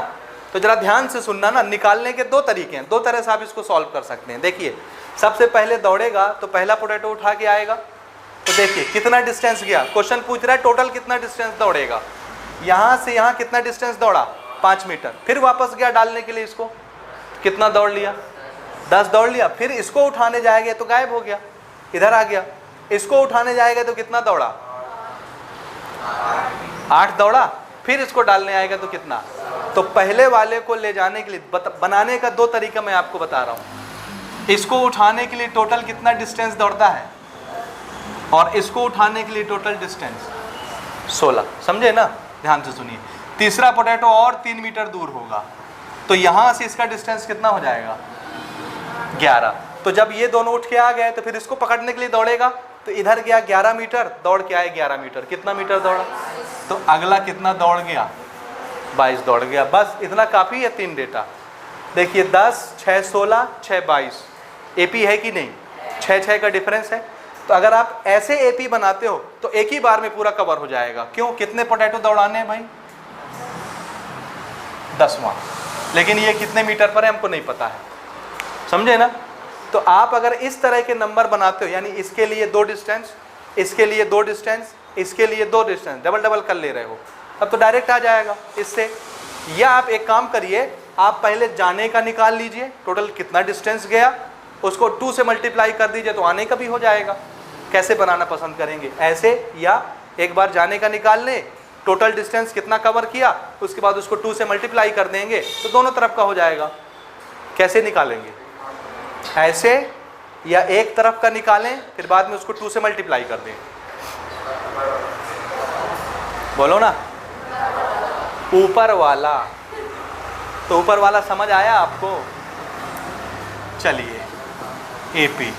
तो जरा ध्यान से सुनना ना. निकालने के 2 तरीके हैं, 2 तरह से आप इसको सॉल्व कर सकते हैं. देखिए, सबसे पहले दौड़ेगा तो पहला पोटैटो उठा के आएगा. तो देखिए कितना डिस्टेंस गया. क्वेश्चन पूछ रहा है टोटल कितना डिस्टेंस दौड़ेगा. यहाँ से यहाँ कितना डिस्टेंस दौड़ा? 5 मीटर. फिर वापस गया डालने के लिए इसको, कितना दौड़ लिया? 10 दौड़ लिया. फिर इसको उठाने जाएगा तो गायब हो गया, इधर आ गया. इसको उठाने जाएगा तो कितना दौड़ा? 8 दौड़ा. फिर इसको डालने आएगा तो कितना? तो पहले वाले को ले जाने के लिए बनाने का 2 तरीका मैं आपको बता रहा हूँ. इसको उठाने के लिए टोटल कितना डिस्टेंस दौड़ता है, और इसको उठाने के लिए टोटल डिस्टेंस 16. समझे ना. ध्यान से सुनिए. तीसरा पोटैटो और 3 मीटर दूर होगा, तो यहाँ से इसका डिस्टेंस कितना हो जाएगा? 11. तो जब ये दोनों उठ के आ गए तो फिर इसको पकड़ने के लिए दौड़ेगा. तो इधर गया 11 मीटर, दौड़ के आए 11 मीटर. कितना मीटर दौड़ा? तो अगला कितना दौड़ गया? 22 दौड़ गया. बस इतना काफ़ी है 3 डेटा. देखिए 10, 6, 16, 6, 22. AP है कि नहीं? 6 का डिफरेंस है. तो अगर आप ऐसे AP बनाते हो तो एक ही बार में पूरा कवर हो जाएगा. क्यों? कितने पोटैटो दौड़ाने हैं भाई? 10वां. लेकिन ये कितने मीटर पर है हमको नहीं पता है. समझे ना. तो आप अगर इस तरह के नंबर बनाते हो, यानी इसके लिए 2 डिस्टेंस, इसके लिए 2 डिस्टेंस, इसके लिए 2 डिस्टेंस, डबल कर ले रहे हो, अब तो डायरेक्ट आ जाएगा इससे. या आप एक काम करिए, आप पहले जाने का निकाल लीजिए, टोटल कितना डिस्टेंस गया, उसको 2 से मल्टीप्लाई कर दीजिए तो आने का भी हो जाएगा. कैसे बनाना पसंद करेंगे? ऐसे, या एक बार जाने का निकाल लें, टोटल डिस्टेंस कितना कवर किया, उसके बाद उसको 2 से मल्टीप्लाई कर देंगे तो दोनों तरफ का हो जाएगा. कैसे निकालेंगे? ऐसे, या एक तरफ का निकालें फिर बाद में उसको 2 से मल्टीप्लाई कर दें. बोलो ना. ऊपर वाला. तो ऊपर वाला समझ आया आपको? चलिए, AP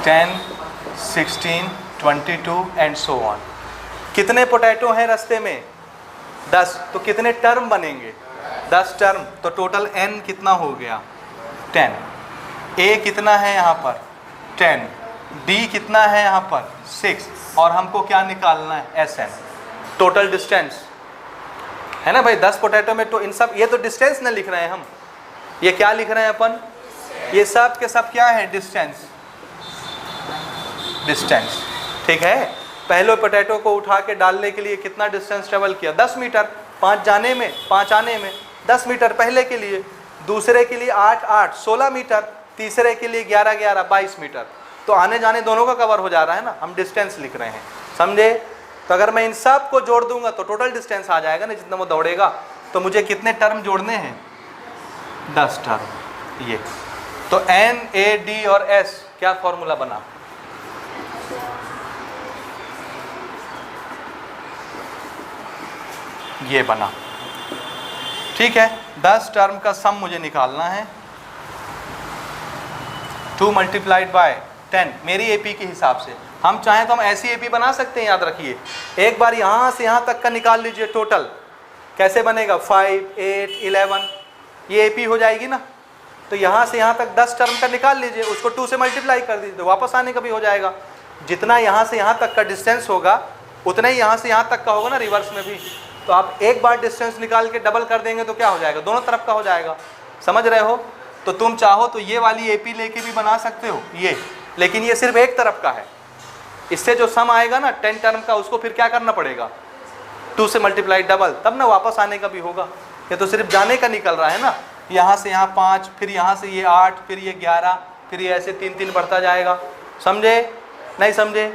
10, 16, 22 एंड सो ऑन. कितने पोटैटो हैं रास्ते में? 10. तो कितने टर्म बनेंगे? 10 टर्म. तो टोटल N कितना हो गया? 10. A कितना है यहाँ पर? 10. D कितना है यहाँ पर? 6. और हमको क्या निकालना है? SN, टोटल डिस्टेंस है ना भाई. 10 पोटैटो में तो इन सब, ये तो डिस्टेंस ना लिख रहे हैं हम, ये क्या लिख रहे हैं अपन? ये सब के सब क्या है? डिस्टेंस. डिस्टेंस. ठीक है. पहले पोटैटो को उठा के डालने के लिए कितना डिस्टेंस ट्रेवल किया? 10 मीटर. 5 जाने में, 5 आने में, 10 मीटर पहले के लिए. दूसरे के लिए 8 8 16 मीटर, तीसरे के लिए 11 11 22 मीटर। तो आने जाने दोनों का कवर हो जा रहा है ना, हम डिस्टेंस लिख रहे हैं, समझे। तो अगर मैं इन सब को जोड़ दूंगा तो टोटल डिस्टेंस आ जाएगा ना जितना वो दौड़ेगा। तो मुझे कितने टर्म जोड़ने हैं? 10 टर्म। ये तो N A D और S क्या फॉर्मूला बना? ये बना, ठीक है। 10 टर्म का सम मुझे निकालना है। 2 मल्टीप्लाइड बाय 10 मेरी एपी के हिसाब से। हम चाहें तो हम ऐसी एपी बना सकते हैं, याद रखिए। एक बार यहाँ से यहाँ तक का निकाल लीजिए टोटल, कैसे बनेगा? 5 8 11 ये एपी हो जाएगी ना। तो यहाँ से यहाँ तक 10 टर्म का निकाल लीजिए, उसको 2 से मल्टीप्लाई कर दीजिए, तो वापस आने का भी हो जाएगा। जितना यहाँ से यहाँ तक का डिस्टेंस होगा उतना ही यहाँ से यहाँ तक का होगा ना रिवर्स में भी। तो आप एक बार डिस्टेंस निकाल के डबल कर देंगे तो क्या हो जाएगा? दोनों तरफ का हो जाएगा, समझ रहे हो। तो तुम चाहो तो ये वाली एपी लेके भी बना सकते हो ये, लेकिन ये सिर्फ एक तरफ का है। इससे जो सम आएगा ना 10 टर्म का, उसको फिर क्या करना पड़ेगा? 2 से मल्टीप्लाई डबल, तब ना वापस आने का भी होगा। ये तो सिर्फ जाने का निकल रहा है ना, यहाँ से यहाँ 5, फिर यहाँ से ये 8, फिर ये 11, फिर ये ऐसे 3 3 बढ़ता जाएगा, समझे नहीं समझे।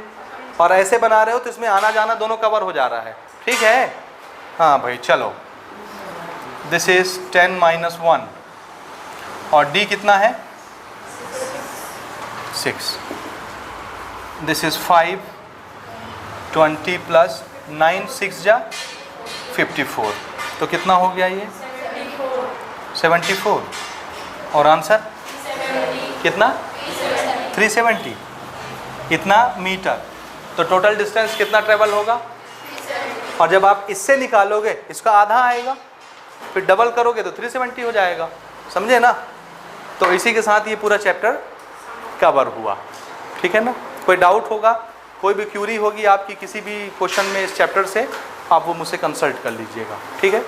और ऐसे बना रहे हो तो इसमें आना जाना दोनों कवर हो जा रहा है, ठीक है। हाँ भाई चलो, दिस इज 10 - 1 और D कितना है? 6। दिस इज 5 20 + 9 6 जा 54। तो कितना हो गया ये? 74। और आंसर कितना? 370 इतना मीटर। तो टोटल डिस्टेंस कितना ट्रेवल होगा? और जब आप इससे निकालोगे इसका आधा आएगा, फिर डबल करोगे तो 370 हो जाएगा, समझे ना। तो इसी के साथ ये पूरा चैप्टर कवर हुआ, ठीक है ना। कोई डाउट होगा, कोई भी क्यूरी होगी आपकी किसी भी क्वेश्चन में इस चैप्टर से, आप वो मुझसे कंसल्ट कर लीजिएगा, ठीक है।